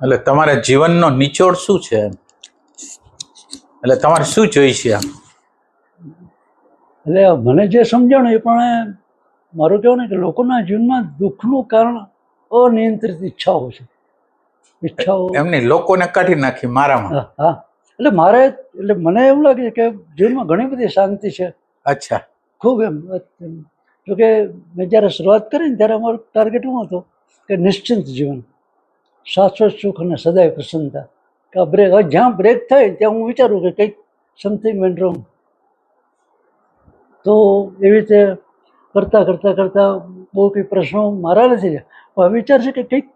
એટલે તમારા જીવનનો નિચોડ શું છે? એટલે તમારે શું જોઈશે? એટલે મને જે સમજાણું એ પણ મારું કહેવું ને કે લોકોના જીવનમાં દુઃખનું કારણ અનિયંત્રિત ઈચ્છાઓ છે. ઈચ્છાઓ એમની લોકોને કાઢી નાખી મારામાં. હા, એટલે મને એવું લાગે છે કે જીવનમાં ઘણી બધી શાંતિ છે. અચ્છા, ખૂબ એમ. જોકે મેં જ્યારે શરૂઆત કરી ને ત્યારે અમારો ટાર્ગેટ શું હતો કે નિશ્ચિંત જીવન, શાશ્વત સુખ અને સદાય પ્રસન્નતા. કે આ બ્રેક, જ્યાં બ્રેક થાય ત્યાં હું વિચારું કે કંઈક સમથિંગ વેન્ટ રોંગ. તો એવી રીતે કરતાં બહુ કંઈ પ્રશ્નો મારા નથી થયા. પણ વિચાર છે કે કંઈક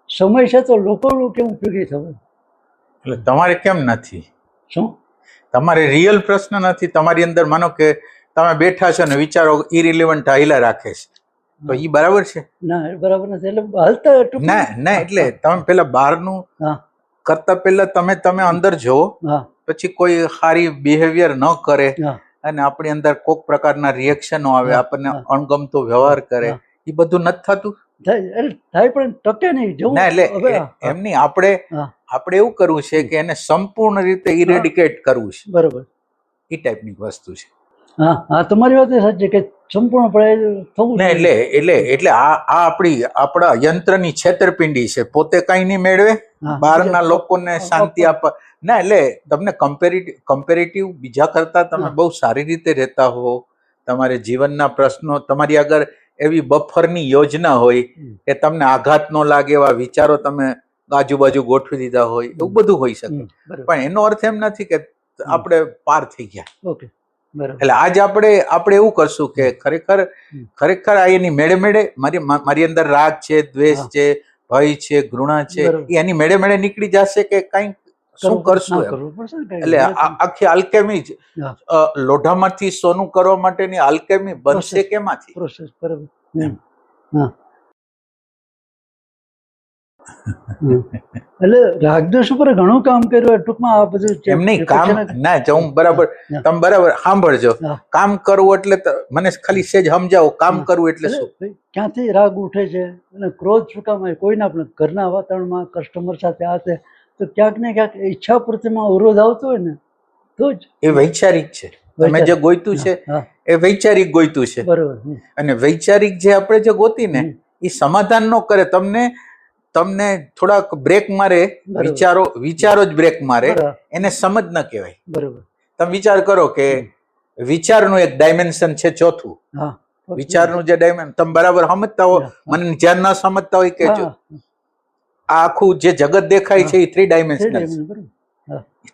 સમય છે તો લોકોનું કેમ ઉપયોગી થવું. એટલે તમારે કેમ નથી? શું તમારે રિયલ પ્રશ્ન નથી તમારી અંદર? માનો કે તમે બેઠા છો ને વિચારો ઇરિલેવન્ટ હાઈલા રાખે છે, તો એ બરાબર છે? ના, એ બરાબર નથી. એટલે હાલતા ના, એટલે તમે પેલા બહારનું કરતા પહેલા તમે અંદર જોવો, પછી કોઈ સારી બિહેવિયર ન કરે અને આપણી અંદર કોઈક પ્રકારના રિએક્શનો આવે, આપણને અણગમતો વ્યવહાર કરે, એ બધું નથી થતું? થાય પણ ટકે નહીં. ના, એટલે એમ નહીં, આપણે એવું કરવું છે કે એને સંપૂર્ણ રીતે ઇરેડિકેટ કરવું છે. બરોબર, એ ટાઈપની વસ્તુ છે. હા, તમારી વાત એ સાચી કે સંપૂર્ણપણે થવું. એટલે આપણા યંત્રની છેતરપિંડી છે. પોતે કઈ નહીં મેળવે, બહારના લોકોને શાંતિ આપવા. ના, એટલે તમને કમ્પેરેટિવ બીજા કરતા તમે બહુ સારી રીતે રહેતા હો, તમારે જીવનના પ્રશ્નો, તમારી આગળ એવી બફરની યોજના હોય કે તમને આઘાત ન લાગે એવા વિચારો તમે આજુબાજુ ગોઠવી દીધા હોય, એવું બધું હોઈ શકે. પણ એનો અર્થ એમ નથી કે આપણે પાર થઈ ગયા. ઓકે, એટલે આજે આપણે એવું કરશું કે ખરેખર આ એની મેળે મારી અંદર રાગ છે, દ્વેષ છે, ભય છે, ઘૃણા છે, એ એની મેળે નીકળી જશે કે કઈ શું કરશું? એટલે આખી આલ્કેમી જ લોઢામાંથી સોનું કરવા માટેની આલ્કેમી બનશે કેમાંથી? પ્રોસેસ. બરાબર. એટલે રાગદ્વેષ ઉપર ઘણું કામ કર્યું. ટૂંકમાં આ બધું એમ નહીં કામ. ના, હું બરાબર, તમે બરાબર સાંભળજો. કામ કરવું એટલે મને ખાલી સેજ સમજાવો, કામ કરવું એટલે શું? ક્યાંથી રાગ ઉઠે છે અને ક્રોધ શું કામ આવે કોઈના પણ ઘરના વાતાવરણમાં, કસ્ટમર સાથે આ તે, તો ક્યાંક ને ક્યાંક ઈચ્છા પૂર્તિમાં અવરોધ આવતો હોય ને તો જ એ વૈચારિક છે. તમે જે ગોઈતું છે એ વૈચારિક ગોઈતું છે. બરોબર. અને વૈચારિક જે આપણે જે ગોતી ને એ સમાધાન ન કરે. તમને થોડાક બ્રેક મારે, વિચારો જ બ્રેક મારે, એને સમજ ન કહેવાય. બરોબર. તમે વિચાર કરો કે વિચારનું એક ડાયમેન્શન છે, ચોથું. વિચારનું જે ડાયમેન્શન તમે બરાબર સમજતા હો, મને જ્યાં ન સમજતા હોય કેજો. આ આખું જે જગત દેખાય છે એ 3 ડાયમેન્શનલ છે.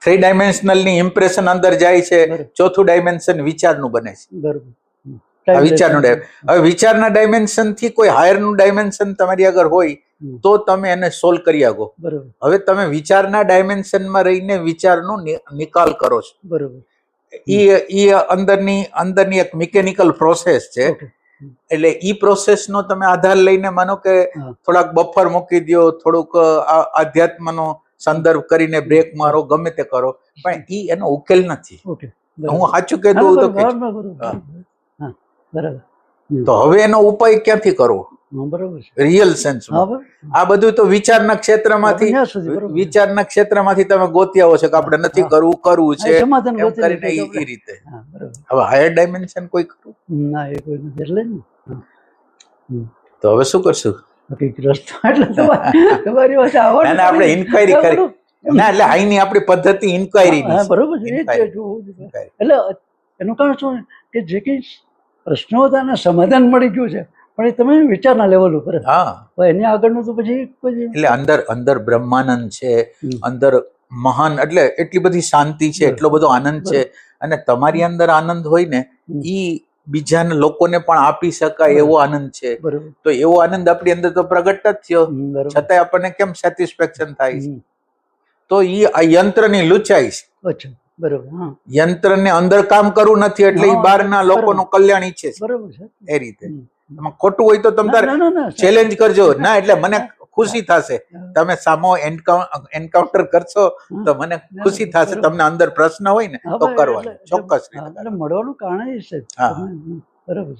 3 ડાયમેન્શનલ ની ઇમ્પ્રેશન અંદર જાય છે, ચોથું ડાયમેન્શન વિચારનું બને છે. બરોબર. વિચારનું હવે વિચારના ડાયમેન્શન થી કોઈ હાયર નું ડાયમેન્શન તમારી આગળ હોય તો તમે એને સોલ્વ કરી શકો. હવે તમે વિચારના ડાયમેન્શનમાં રહીને વિચારનો નિકાલ કરો છો. બરોબર. ઈ અંદરની એક મિકેનિકલ પ્રોસેસ છે. એટલે ઈ પ્રોસેસ નો તમે આધાર લઈને માનો કે થોડાક બફર મૂકી દો, થોડુંક આધ્યાત્મનો સંદર્ભ કરીને બ્રેક મારો, ગમે તે કરો, પણ ઈ એનો ઉકેલ નથી. હું સાચું કહેતો તો તો હવે એનો ઉપાય ક્યાંથી કરવો? રિયલ સેન્સમાં આ બધું તો વિચારના ક્ષેત્રમાંથી તમે ગોતી આવો છો કે આપણે નથી કરવું છે એમ કરીને એ રીતે. હવે હાયર ડાયમેન્શન કોઈ કરવું ના, એ કોઈ નથી. એટલે તો હવે શું કરશું? તમારી વાત આપણે ઇન્ક્વાયરી કરી. ના, એટલે અહીંની આપણી પદ્ધતિ ઇન્ક્વાયરી. બરોબર છે. એટલે એનું કારણ શું કે જે કઈ પ્રશ્નો હતા એને સમાધાન મળી ગયું છે, પણ એ તમે વિચારના લેવલ ઉપર. એની આગળનું તો પછી એટલે અંદર બ્રહ્માનંદ છે, અંદર મહાન, એટલે એટલી બધી શાંતિ છે, એટલો બધો આનંદ છે. અને તમારી અંદર આનંદ હોય ને ઈ બીજાના લોકોને પણ આપી શકાય એવો આનંદ છે. તો એવો આનંદ આપણી અંદર તો પ્રગટ જ થયો, છતાંય આપણને કેમ સેટિસ્ફેક્શન થાય છે? તો ઈ આ યંત્રની લુચાઈ છે. યંત્રને અંદર કામ કરવું નથી એટલે એ બહારના લોકોનું કલ્યાણ ઈચ્છે છે. એ રીતે ખોટું હોય તો તમે ચેલેન્જ કરજો. ના, એટલે મને ખુશી થશે. તમે સામો એન્કાઉન્ટર કરશો તો મને ખુશી થશે. તમને અંદર પ્રશ્ન હોય ને તો કરવાનો ચોક્કસ રીતે મળવાનું કારણ એ છે. બરાબર.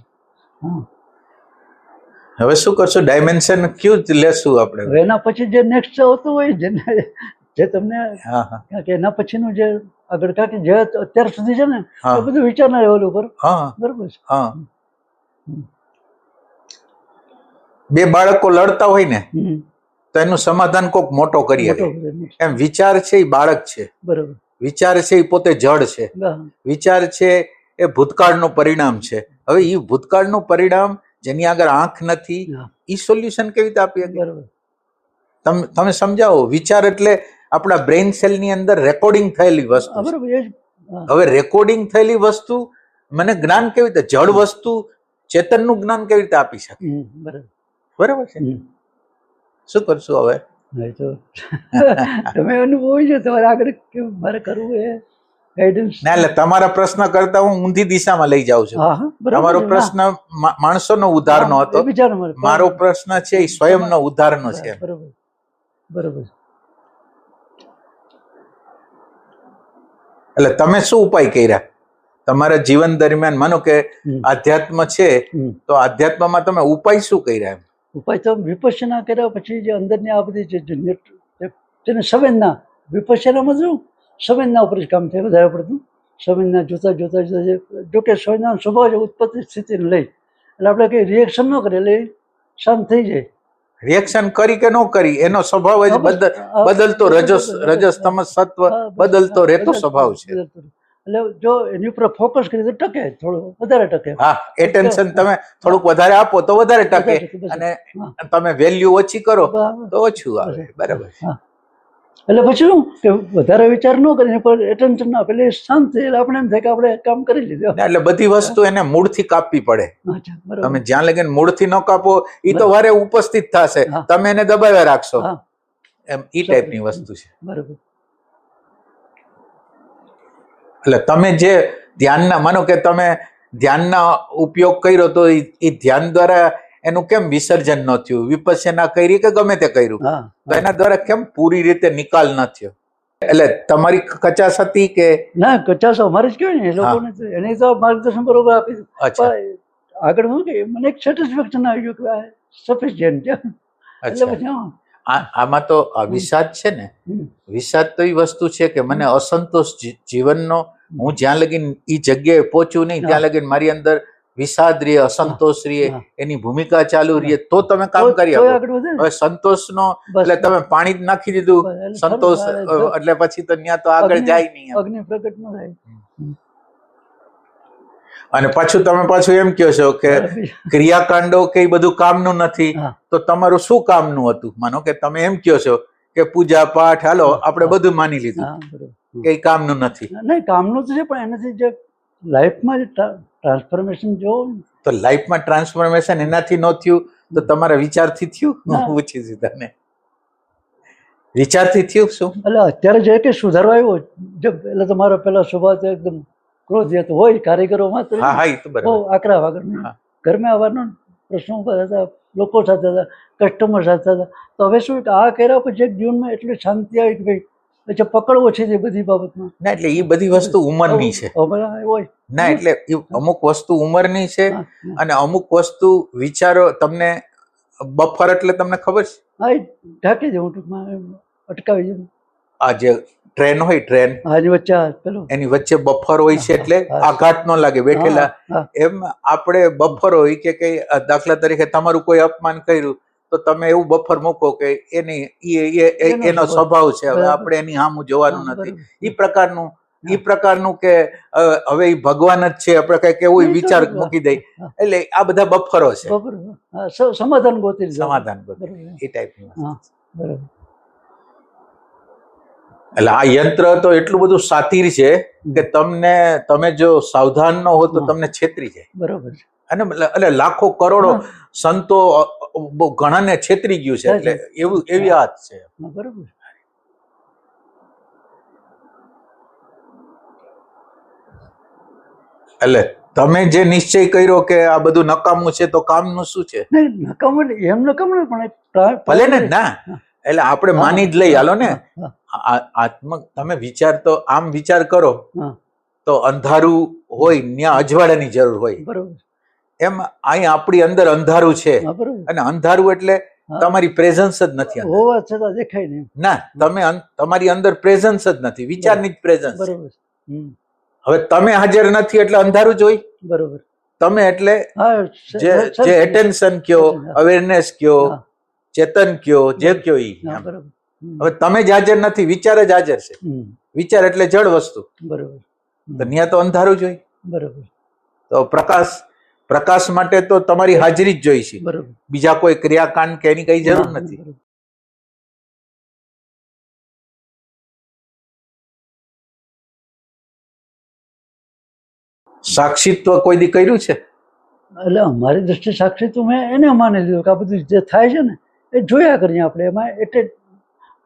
હવે શું કરશું? ડાયમેન્શન કયું લેશું આપણે? હવે એના પછી જે નેક્સ્ટ આવતું હોય જે તમને હા હા કારણ કે એના પછીનું જે આગળ કારણ કે જે અત્યાર સુધી છે ને હા. એ બધું વિચારના લેવલ ઉપર હા બરોબર છે. હા. બે બાળકો લડતા હોય ને હમ. તો એનું સમાધાન કોક મોટો કરી મોટો શકે. કરે. એમ વિચાર છે એ બાળક છે, બરોબર. વિચાર છે એ પોતે જડ છે, હા. વિચાર છે એ ભૂતકાળનું પરિણામ છે. હવે એ ભૂતકાળનું પરિણામ જેની આગળ આંખ નથી હા. એ સોલ્યુશન કેવી રીતે આપી શકે? બરોબર. તમે સમજાવો. વિચાર એટલે આપણા બ્રેઇન સેલ ની અંદર રેકોર્ડિંગ થયેલી વસ્તુ હા, છે. બરોબર. એ જ. હા. હવે રેકોર્ડિંગ થયેલી વસ્તુ મને જ્ઞાન કેવી રીતે, જડ વસ્તુ ચેતનનું જ્ઞાન કેવી રીતે આપી શકે? હમ. બરોબર. બરાબર છે. હમ. શું કરશું હવે? નહીં તો તમે અનુભવી છો તમારે આગળ કેવું મારે કરવું એ ગાઈડન્સ. ના, એટલે તમારા પ્રશ્ન કરતા હું ઊંધી દિશામાં લઈ જાઉં છું. હા હા બરોબર તમારો છે. પ્રશ્ન માણસોનો ઉદ્ધારનો હા, હતો, એ વિચારનો મારે. મારો પ્રશ્ન છે એ સ્વયંનો ઉદ્ધારનો છે. બરોબર બરોબર. એટલે તમે શું ઉપાય કર્યા તમારા જીવન દરમિયાન? માનો કે હમ. આધ્યાત્મ છે હમ. તો આધ્યાત્મમાં તમે ઉપાય શું કર્યા? ઉપાય તો વિપશ્યના કર્યા પછી જે અંદરની આ બધી જેને સંવેદના, વિપશ્યનામાં શું સંવેદના ઉપર જ કામ થાય વધારે પડતું. સંવેદના જોતા જોતા જોતા જોકે સંવેદના સ્વભાવ છે ઉત્પત્તિ સ્થિતિને લઈ એટલે આપણે કંઈ રિએક્શન ન કરીએ એટલે શાંત થઈ જાય. રિએક્શન કરી કે ન કરી એનો સ્વભાવ જ બદલતો, રજસ તમસ સત્વ બદલતો રહેતો સ્વભાવ છે. એટલે જો એની ઉપર ફોકસ કરીએ તો ટકે, થોડું વધારે ટકે. હા, એટેન્શન તમે થોડુંક વધારે આપો તો વધારે ટકે, અને તમે વેલ્યુ ઓછી કરો તો ઓછું આવે. બરાબર. એટલે પછી શું કે વધારે વિચાર ન કરીને પર એટેન્શન ના આપે એટલે શાંત થઈ એટલે આપણે એમ થાય કે આપણે કામ કરી લીધું. એટલે બધી વસ્તુ એને મૂળથી કાપવી પડે. અચ્છા, બરાબર. તમે જ્યાં લગીને મૂળથી ન કાપો એ તો વારે ઉપસ્થિત થશે, તમે એને દબાવ્યા રાખશો. હા, એમ ઈ ટાઈપની વસ્તુ છે. બરાબર. એટલે તમે જે ધ્યાનના, માનો કે તમે ધ્યાનના ઉપયોગ કર્યો તો એ ધ્યાન દ્વારા એનું કેમ વિસર્જન ન થયું? વિપશ્યના કરી કે ગમે તે કર્યું હા, તો એના દ્વારા કેમ પૂરી રીતે નિકાલ ન થયો? એટલે તમારી કચાશ હતી કે? ના, કચાસ અમારે જ કહેવાય ને એ લોકોને તો એને તો માર્ગદર્શન બરોબર આપી દીધું. અચ્છા પણ આગળ શું કે મને એક સેટિસ્ફેક્શન આવી ગયું કે આ સફિશિયન્ટ છે. એટલે પછી આમાં તો આ વિષાદ છે ને, વિષાદ તો એ વસ્તુ છે કે મને અસંતોષ જીવનનો, હું જ્યાં લગીન એ જગ્યાએ પહોંચ્યું નહીં ત્યાં લગીન મારી અંદર વિષાદ રહે, અસંતોષ રહે, એની ભૂમિકા ચાલુ રહે તો તમે કામ કરી આપો. હવે સંતોષનો એટલે તમે પાણી જ નાખી દીધું, સંતોષ એટલે પછી તો ત્યાં તો આગળ જાય નહીં. અગ્નિ પ્રગટ ન થાય. અને પાછું તમે એમ કહો છો કે ક્રિયાકાંડો કે એ બધું કામનું નથી, તો તમારું શું કામનું હતું? માનો કે તમે એમ કહો છો કે પૂજા પાઠ હાલો આપણે બધું માની લીધું કે એ કામનું નથી. નહીં, કામનું તો છે પણ એનાથી જે લાઈફમાં જે ટ્રાન્સફોર્મેશન જો તો લાઈફમાં ટ્રાન્સફોર્મેશન એનાથી ન થયું તો તમારા વિચારથી થયું? હું પૂછી છું તને, વિચારથી થયું શું? એટલે અત્યારે જે કે સુધારવા આવ્યો એટલે તમારો પેલા સ્વભાવ તો એકદમ ક્રોધિત હોય, કારીગરોમાં તો બહુ આકરા વગર ઘરમાં આવવાનો પ્રશ્નો હતા, લોકો સાથે હતા, કસ્ટમર સાથે હતા. તો હવે શું કે આ કર્યા પછી એક જીવનમાં એટલી શાંતિ આવી કે ભાઈ પછી પકડ ઓછી છે બધી બાબતમાં. ના, એટલે એ બધી વસ્તુ ઉંમરની છે. ના, એટલે અમુક વસ્તુ ઉંમરની છે અને અમુક વસ્તુ વિચારો તમને બફર એટલે તમને ખબર છે? હા, એ ઢાંકી દઉં ટૂંકમાં, અટકાવી દઉં. આ જે ટ્રેન હોય, ટ્રેન એની વચ્ચે બફર હોય છે એટલે આઘાત ન લાગે બેઠેલા. એમ આપણે બફર હોય કે કઈ દાખલા તરીકે તમારું કોઈ અપમાન કર્યું તો તમે એવું બફર મૂકો કે એનો સ્વભાવ છે, હવે આપણે એની સામું જોવાનું નથી. એ પ્રકારનું કે હવે એ ભગવાન જ છે આપણે કઈક એવું વિચાર મૂકી દઈ, એટલે આ બધા બફરો છે. સમાધાન ગોતી એ ટાઈપની. બરાબર. એટલે આ યંત્ર તો એટલું બધું સાતીર છે કે તમે જો સાવધાન ન હો તો તમને છેતરી જાય. બરોબર. અને એટલે લાખો કરોડો સંતો ઘણાને છેતરી ગયું છે. એટલે એવી વાત છે. બરોબર. એટલે તમે જે નિશ્ચય કર્યો કે આ બધું નકામું છે તો કામનું શું છે? નકામું એમ નકામું પણ ભલે ને ના, એટલે આપણે માની જ લઈ હાલો ને. તમે વિચાર તો આમ વિચાર કરો તો અંધારું હોય ત્યાં અજવાળાની જરૂર હોય. બરોબર. એમ અહીંયા આપણી અંદર અંધારું છે, હા બરોબર. અને અંધારું એટલે હા. તમારી પ્રેઝન્સ જ નથી અંદર. હોવા છતાં દેખાય નહીં. ના, તમારી અંદર પ્રેઝન્સ જ નથી, વિચારની જ પ્રેઝન્સ છે. બરોબર. હવે તમે હાજર નથી એટલે અંધારું જ હોય. બરોબર. તમે એટલે હા જે એટેન્શન કયો, અવેરનેસ કયો, હા. ચેતન કયો, જે કયો ઈ. હા બરોબર. હવે તમે જ હાજર નથી, વિચાર જ હાજર છે. વિચાર એટલે જડ વસ્તુ, બરોબર. તો ત્યાં તો અંધારું જ હોય. બરોબર. તો પ્રકાશ માટે તો તમારી હાજરી જ જોઈ છે, બરોબર. બીજા કોઈ ક્રિયાકાંડ કે એની કઈ જરૂર નથી. બરોબર. સાક્ષીત્વ કોઈ દી કર્યું છે? એટલે અમારી દ્રષ્ટિએ સાક્ષી તો મેં એને માની લીધું કે આ બધું જે થાય છે ને એ જોયા કરીએ આપણે, એમાં એટલે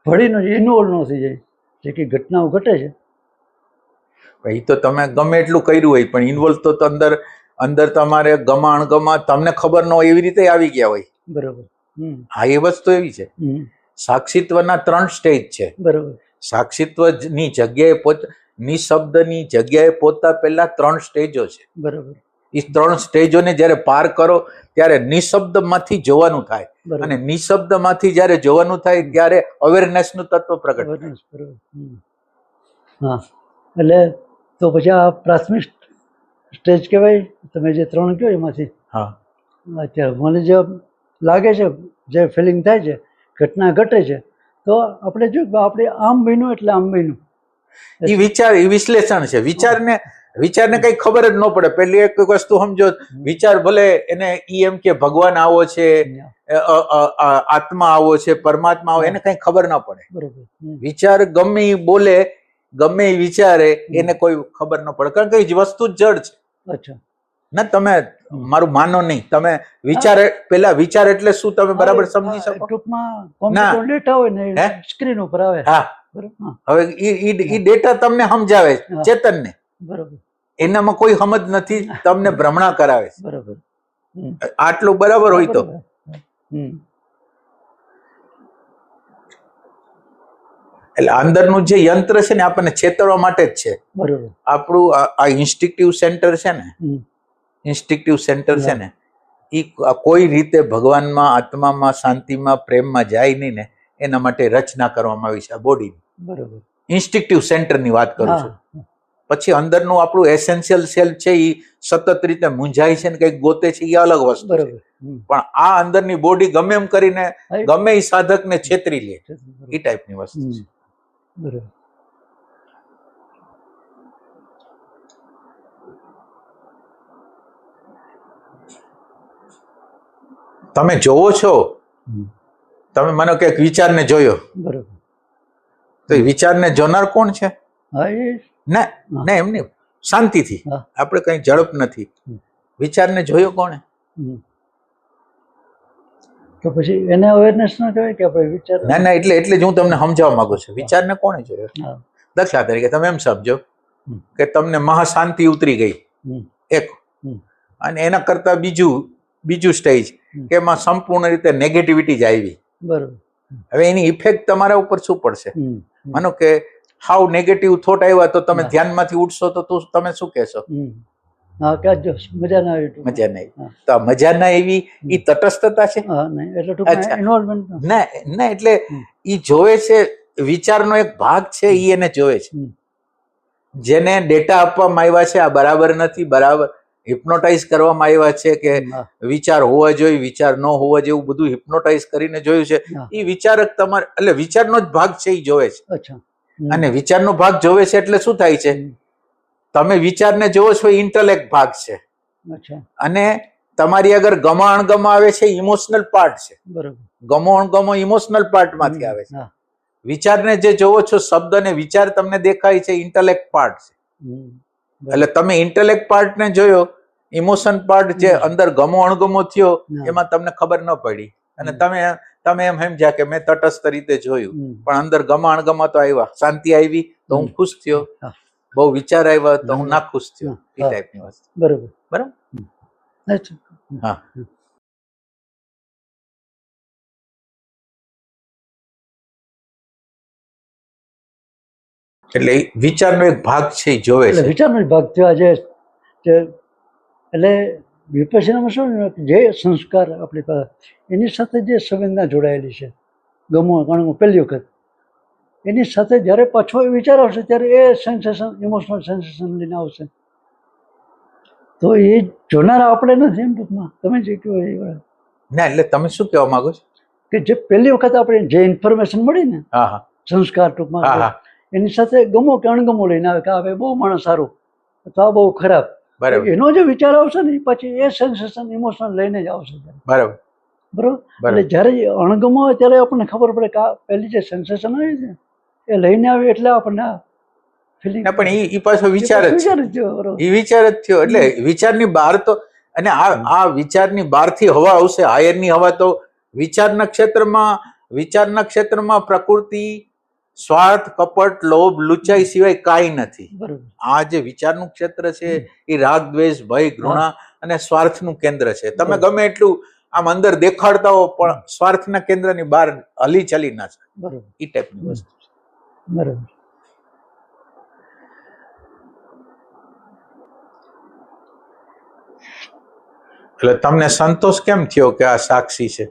ભળીનો ઇન્વોલ્વ ન થઈ જાય. જે કંઈ ઘટનાઓ ઘટે છે એ તો તમે ગમે એટલું કર્યું હોય, પણ ઇન્વોલ્વ તો અંદર તમારે ગમા અણગમા તમને ખબર ન હોય એવી રીતે આવી ગયા હોય. બરોબર. હા, એ વસ્તુ એવી છે. સાક્ષીત્વના 3 સ્ટેજ છે. બરોબર. સાક્ષીત્વની જગ્યાએ નિશબ્દની જગ્યાએ પહોંચતા પહેલા 3 સ્ટેજો છે. બરોબર. એ 3 સ્ટેજોને જ્યારે પાર કરો ત્યારે નિશબ્દમાંથી જોવાનું થાય, બરોબર. અને નિશબ્દમાંથી જ્યારે જોવાનું થાય ત્યારે અવેરનેસનું તત્વ પ્રગટ થાય. બરોબર. હા, એટલે તો પછી આ પ્રાથમિક સ્ટેજ કહેવાય તમે જે 3 કહો એમાંથી. હા, અત્યારે મને જે લાગે છે, જે ફિલિંગ થાય છે, ઘટના ઘટે છે, તો આપણે જોયું કે આપણે આમ બન્યું એટલે આમ બન્યું. એ વિશ્લેષણ છે. વિચારને કઈ ખબર જ ન પડે. પેલી એક વસ્તુ સમજો, વિચાર ભલે એને એમ કે ભગવાન આવો છે, આત્મા આવો છે, પરમાત્મા આવો, એને કઈ ખબર ન પડે. બરોબર. વિચાર ગમે ઈ બોલે, ગમે ઈ વિચારે, એને કોઈ ખબર ન પડે, કારણ કે એ વસ્તુ જ જડ છે. અચ્છા. ના, તમે મારું માનો નહીં, તમે પેલા વિચાર એટલે શું તમે બરાબર સમજી શકો? ટૂંકમાં કોમ્પ્યુટર ડેટા હોય ને સ્ક્રીન ઉપર આવે. હા, હવે ઈ ડેટા તમને સમજાવે, ચેતનને. બરોબર. એનામાં કોઈ સમજ નથી, તમને ભ્રમણા કરાવે. બરોબર. આટલું બરાબર હોય તો. એટલે અંદરનું જે યંત્ર છે ને આપણને છેતરવા માટે જ છે. બરોબર. આપણું આ ઇન્સ્ટિંક્ટિવ સેન્ટર છે ને, ઇન્સ્ટિંક્ટિવ સેન્ટર છે ને, એ કોઈ રીતે ભગવાનમાં, આત્મામાં, શાંતિમાં, પ્રેમમાં જાય નહીં ને, એના માટે રચના કરવામાં આવી છે આ બોડીની. બરોબર. ઇન્સ્ટિંક્ટિવ સેન્ટરની વાત કરું છું. પછી અંદરનું આપણું એસેન્શિયલ સેલ છે એ સતત રીતે મૂંઝાય છે ને કંઈક ગોતે છે, એ અલગ વસ્તુ છે. પણ આ અંદરની બોડી ગમે એમ કરીને ગમે એ સાધકને છેતરી લે, એ ટાઈપની વસ્તુ છે. બરોબર. તમે જોવો છો, તમે માનો કે એક વિચારને જોયો, બરોબર, તો એ વિચારને જોનાર કોણ છે? હા એ ના એમની શાંતિથી, આપણે કઈ ઝડપ નથી. વિચારને જોયો કોણે? તો પછી એને અવેરનેસ ના કહેવાય કે આપણે વિચાર? ના, એટલે જ હું તમને સમજાવવા માંગુ છું. વિચારને કોણે જોયો? દાખલા તરીકે તમે એમ સમજો કે તમને મહાશાંતિ ઉતરી ગઈ એક, અને એના કરતા બીજું સ્ટેજ કે એમાં સંપૂર્ણ રીતે નેગેટિવિટી જ આવી. બરોબર. હવે એની ઇફેક્ટ તમારા ઉપર શું પડશે? માનો કે હાવ નેગેટિવ થોટ આવ્યા તો તમે ધ્યાનમાંથી ઉઠશો તો તમે શું કહેશો? મજા ના આવી. તો આ મજા ના એવી ઈ તટસ્થતા છે? ના, એટલે ઈ જોવે છે, વિચારનો એક ભાગ છે, ઈ એને જોવે છે. જેને ડેટા આપવામાં આવ્યા છે આ બરાબર નથી, બરાબર હિપ્નોટાઇઝ કરવામાં આવ્યા છે કે વિચાર હોવા જોઈએ, વિચાર ન હોવા જેવું બધું હિપ્નોટાઇઝ કરીને જોયું છે. એ વિચારક તમારે એટલે વિચારનો જ ભાગ છે, એ જોવે છે. અને વિચારનો ભાગ જોવે છે એટલે શું થાય છે? તમે વિચારને જોવો છો, ઇન્ટેલેક્ટ ભાગ છે, અને તમારી આગળ ગમા અણગમા આવે છે, ઇમોશનલ પાર્ટ છે. ગમો અણગમો ઇમોશનલ પાર્ટમાંથી આવે છે. વિચારને જે જોવો છો, શબ્દ અને વિચાર તમને દેખાય છે, ઇન્ટેલેક્ટ પાર્ટ છે. એટલે તમે ઇન્ટેલેક્ટ પાર્ટને જોયો, ઇમોશન પાર્ટ જે અંદર ગમો અણગમો થયો એમાં તમને ખબર ન પડી, અને તમે એમ સમજ્યા કે મેં તટસ્થ રીતે જોયું, પણ અંદર ગમા અણગમા તો આવ્યા. શાંતિ આવી તો હું ખુશ થયો, બહુ વિચાર આવ્યા તો હું ના ખુશ થયો. એ ટાઈપની વસ્તુ. બરાબર. હા, એટલે વિચારનો એક ભાગ છે, એ જોવે છે. વિચારનો એક ભાગ થયો આજે. એટલે વિપස්සનામાં શું જે સંસ્કાર આપણી પાસે એની સાથે જે સંવેદના જોડાયેલી છે, ગમો ગણો પહેલી વખત એની સાથે જ્યારે પાછો એ વિચાર આવશે ત્યારે એ સેન્સેશન ઇમોશનલ સેન્સેશન લઈને આવશે. તો એ જોનારા આપણે નથી એમ ટૂંકમાં તમે જે કહો એ વાત. ના એટલે તમે શું કહેવા માંગો છો? કે જે પહેલી વખત આપણે જે ઇન્ફોર્મેશન મળી ને હા હા સંસ્કાર હા ટૂંકમાં હા એની સાથે ગમો કે અણગમો લઈને આવે કે આ ભાઈ બહુ માણસ સારું અથવા આ બહુ ખરાબ. બરાબર એનો જે વિચાર આવશે ને એ પછી એ સેન્સેશન ઇમોશનલ લઈને જ આવશે. બરાબર બરોબર. બરાબર. એટલે જ્યારે અણગમો હોય ત્યારે આપણને ખબર પડે કે આ પહેલી જે સેન્સેશન આવી છે એ લઈને આવે એટલે આપણને આ ફિલિંગ. ના પણ ઈ પાછો વિચાર જ છે. વિચાર જ થયો. બરોબર. ઈ વિચાર જ થયો એટલે વિચારની બહાર તો અને આ વિચારની બહારથી હવા આવશે, હાયરની હવા તો વિચારના ક્ષેત્રમાં પ્રકૃતિ, સ્વાર્થ, કપટ, લોભ, લુચાઈ સિવાય કાંઈ નથી. બરોબર. આ જે વિચારનું ક્ષેત્ર છે એ રાગ, દ્વેષ, ભય, ઘૃણા અને સ્વાર્થનું કેન્દ્ર છે. તમે ગમે એટલું આમ અંદર દેખાડતા હો પણ સ્વાર્થના કેન્દ્રની બહાર હલી ચલી ના છે. બરોબર. એ ટાઈપની વસ્તુ છે. બરોબર. એટલે તમને સંતોષ કેમ થયો કે આ સાક્ષી છે?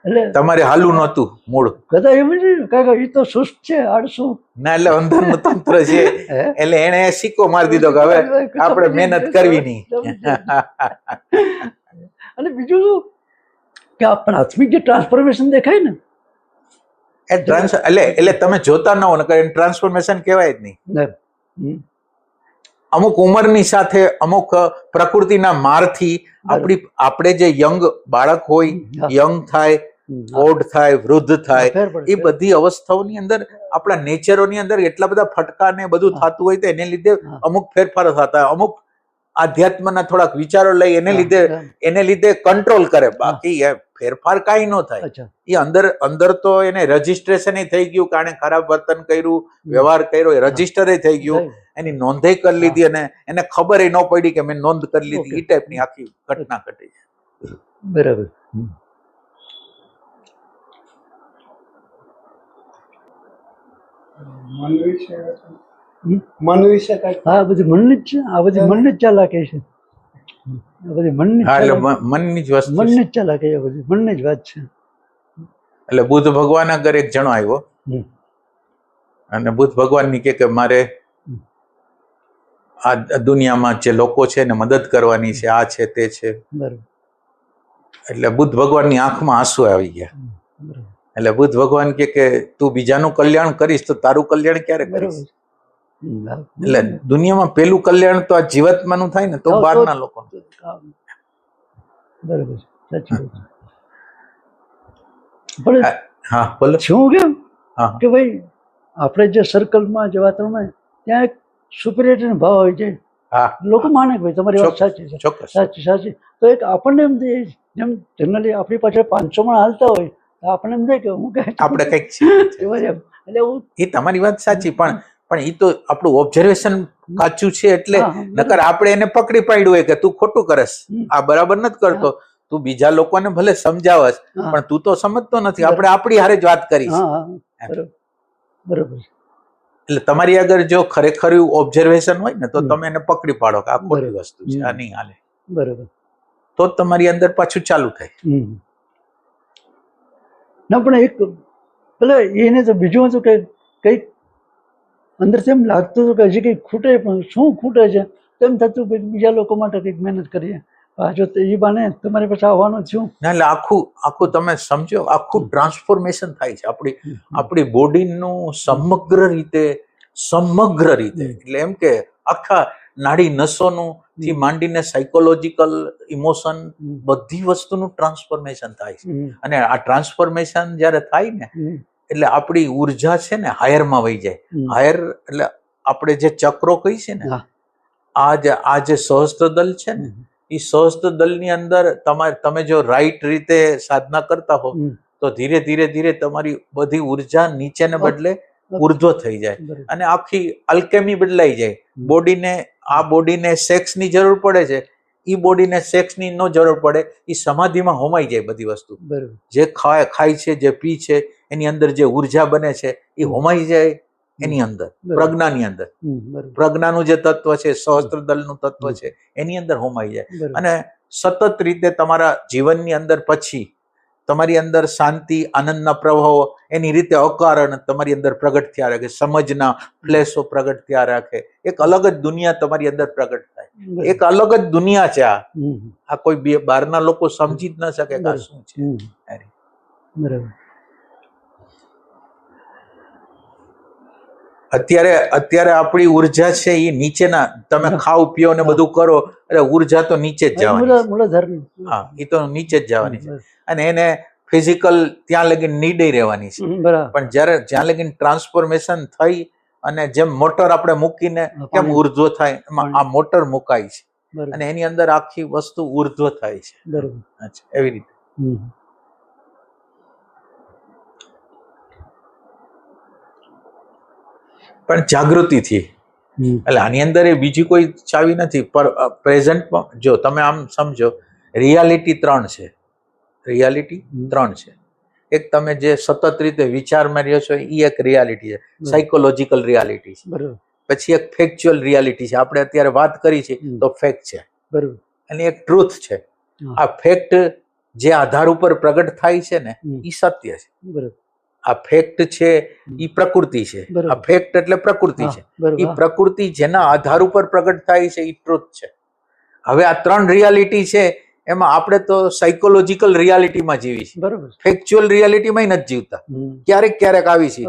એટલે તમારે હાલું નહોતું મૂળ? બધા એમ જ ને, કાકા એ તો સુસ્ત છે, આળસુ. ના એટલે અંદરનું તંત્ર છે હે? એટલે એને સિક્કો મારી દીધો કે હવે આપણે મહેનત કરવી નહીં. અને બીજું શું કે આ પ્રાથમિક જે ટ્રાન્સફોર્મેશન દેખાય ને એ એટલે તમે જોતા ન હો ને ટ્રાન્સફોર્મેશન કહેવાય જ નહીં. હમ. અમુક ઉંમરની સાથે અમુક પ્રકૃતિના મારથી આપણે જે યંગ બાળક હોય, યંગ થાય, ઓલ્ડ થાય, વૃદ્ધ થાય, ફેર પડે. એ બધી અવસ્થાઓની અંદર આપણા નેચરોની અંદર એટલા બધા ફટકા ને બધું થતું હોય તો એને લીધે અમુક ફેરફારો થતા હોય. અમુક આધ્યાત્મના થોડાક વિચારો લઈ એને લીધે કંટ્રોલ કરે. બાકી એ ફેરફાર કાંઈ ન થાય. અચ્છા. એ અંદર તો એને રજીસ્ટ્રેશન થઈ ગયું કે આણે ખરાબ વર્તન કર્યું, વ્યવહાર કર્યો, એ રજીસ્ટર થઈ ગયું, એની નોંધે કરી લીધી અને એને ખબર ન પડી કે મેં નોંધ કરી લીધી. એ ટાઈપની આખી ઘટના ઘટી. બરાબર. મન વિશે હા બધી મનની જ છે. આ બધી મનની જ ચાલાકી છે. આ બધી મનની જ એટલે ચાલાકી. મનની જ વસ્તુ છે. મનની જ ચાલાકી છે. બધી મનની જ વાત છે. એટલે બુદ્ધ ભગવાનના ઘરે એક જણો આવ્યો હમ. અને બુદ્ધ ભગવાન ની કે મારે આ દુનિયામાં જે લોકો છે એને મદદ કરવાની છે, આ છે તે છે. બરાબર. એટલે બુદ્ધ ભગવાનની આંખમાં આંસુ આવી ગયા. બરાબર. એટલે બુદ્ધ ભગવાન કે તું બીજાનું કલ્યાણ કરીશ તો તારું કલ્યાણ ક્યારે કરીશ? એટલે દુનિયામાં પેલું કલ્યાણ તો આ જીવાત્માનું થાય ને તો બહારના લોકો. બરાબર. સાચી વાત. પણ હા બોલો. શું કેમ હા કે ભાઈ આપણે જે સર્કલમાં જે વાતાવરણ ત્યાં એક સુપિરિયરિટી ભાવ હોય છે. હા લોકો માને કે ભાઈ તમારી વાત સાચી છે, ચોક્કસ. સાચી. તો એક આપણને એમ થાય જેમ જનરલી આપણી પાછળ 500 માં હાલતા હોય તો આપણને એમ થાય કે હું કઈ આપણે કઈક છીએ. એટલે હું એ તમારી વાત સાચી પણ એ તો આપણું ઓબ્ઝર્વેશન કાચું છે એટલે નકર આપણે એને પકડી પાડ્યું હોય કે તું ખોટું કરસ, આ બરાબર નથી કરતો, તું બીજા લોકોને ભલે સમજાવસ પણ તું તો સમજતો નથી, આપણે આપણી હારે જ વાત કરીશ. બરોબર. એટલે તમારી આગળ જો ખરેખર ઓબ્ઝર્વેશન હોય ને તો તમે એને પકડી પાડો કે આ ખોટી વસ્તુ છે, આ નહીં હાલે. બરોબર. તો તમારી અંદર પાછું ચાલુ થાય. ના પણ એક ભલે એને તો બીજું હતું કે કંઈક અંદરથી એમ લાગતું હતું કે હજી કંઈક ખૂટે, પણ શું ખૂટે છે તેમ થતું બીજા લોકો માટે કંઈક મહેનત કરીએ. જો એ બાને તમારી પાસે આવવાનું થયું ના એટલે આખું તમે સમજો આખું ટ્રાન્સફોર્મેશન થાય છે આપણી બોડીનું સમગ્ર રીતે એટલે એમ કે આખા નાડી નસોનું થી માંડીને સાયકોલોજીકલ ઇમોશન બધી વસ્તુનું ટ્રાન્સફોર્મેશન થાય છે. અને આ ટ્રાન્સફોર્મેશન જ્યારે થાય ને એટલે આપણી ઉર્જા છે ને હાયરમાં વહી જાય. હાયર એટલે આપણે જે ચક્રો કહી છે ને, આ જે સહસ્ત્ર દલ છે ને, એ સહસ્ત્ર દલની અંદર તમે જો રાઈટ રીતે સાધના કરતા હો તો ધીરે ધીરે તમારી બધી ઉર્જા નીચેને બદલે ઉર્ધ્વ થઈ જાય અને આખી અલ્કેમી બદલાઈ જાય. બોડીને સેક્સની જરૂર પડે છે, એ બોડીને સેક્સની ન જરૂર પડે, એ સમાધિમાં હોમાઈ જાય બધી વસ્તુ. જે ખાય છે, જે પી છે, એની અંદર જે ઉર્જા બને છે એ હોમાઈ જાય એની અંદર, બરાબર. પ્રજ્ઞાની અંદર, બરાબર પ્રજ્ઞાનું જે તત્વ છે, સહસ્ત્ર દળનું તત્વ છે, એની અંદર હોમાઈ જાય. બરાબર. અને સતત રીતે તમારા જીવનની અંદર પછી તમારી અંદર શાંતિ, આનંદના પ્રભાવો એની રીતે અકારણ તમારી અંદર પ્રગટ થયા રાખે, સમજના ફ્લેશો પ્રગટ થયા રાખે, એક અલગ જ દુનિયા તમારી અંદર પ્રગટ થાય. બરાબર. એક અલગ જ દુનિયા છે આ. હમ. આ કોઈ બહારના લોકો સમજી જ ન શકે કે આ શું છે. હમ. બરાબર. અત્યારે આપણી ઉર્જા છે એ નીચેના, તમે ખાવ પીઓ ને બધું કરો એટલે ઉર્જા તો નીચે જ જવાની છે. મૂળાધારની. હા, એ તો નીચે જ જવાની છે. અને એને ફિઝિકલ ત્યાં લગીન નીડે રહેવાની છે. બરાબર. પણ જ્યારે જ્યાં લગીન ટ્રાન્સફોર્મેશન થઈ અને જેમ મોટર આપણે મૂકીને કેમ ઉર્ધ્વ થાય, એમાં આ મોટર મુકાય છે બરાબર. અને એની અંદર આખી વસ્તુ ઉર્ધ્વ થાય છે. બરાબર. અચ્છા, એવી રીતે. હમ. પણ જાગૃતિથી, હમ. એટલે આની અંદર એ બીજી કોઈ ચાવી નથી. પર પ્રેઝન્ટમાં જો તમે આમ સમજો, રિયાલિટી 3 છે. રિયાલિટી 3 છે. એક તમે જે સતત રીતે વિચારમાં રહ્યો છો એ એક રિયાલિટી છે, સાયકોલોજીકલ રિયાલિટી છે. બરાબર. પછી એક ફેક્ચ્યુઅલ રિયાલિટી છે, આપણે અત્યારે વાત કરી છે તો ફેક્ટ છે. બરાબર. અને એક ટ્રુથ છે. આ ફેક્ટ જે આધાર ઉપર પ્રગટ થાય છે ને એ સત્ય છે. બરાબર. આ ફેક્ટ છે એ પ્રકૃતિ છે. આ ફેક્ટ એટલે પ્રકૃતિ છે. એ પ્રકૃતિ જેના આધાર ઉપર પ્રગટ થાય છે એ ટ્રુથ છે. હવે આ 3 રિયાલિટી છે, એમાં આપણે તો સાયકોલોજીકલ રિયાલિટીમાં જીવી છે. બરાબર. ફેક્ચ્યુઅલ રિયાલિટીમાં નથી જીવતા. ક્યારેક ક્યારેક આવી છે,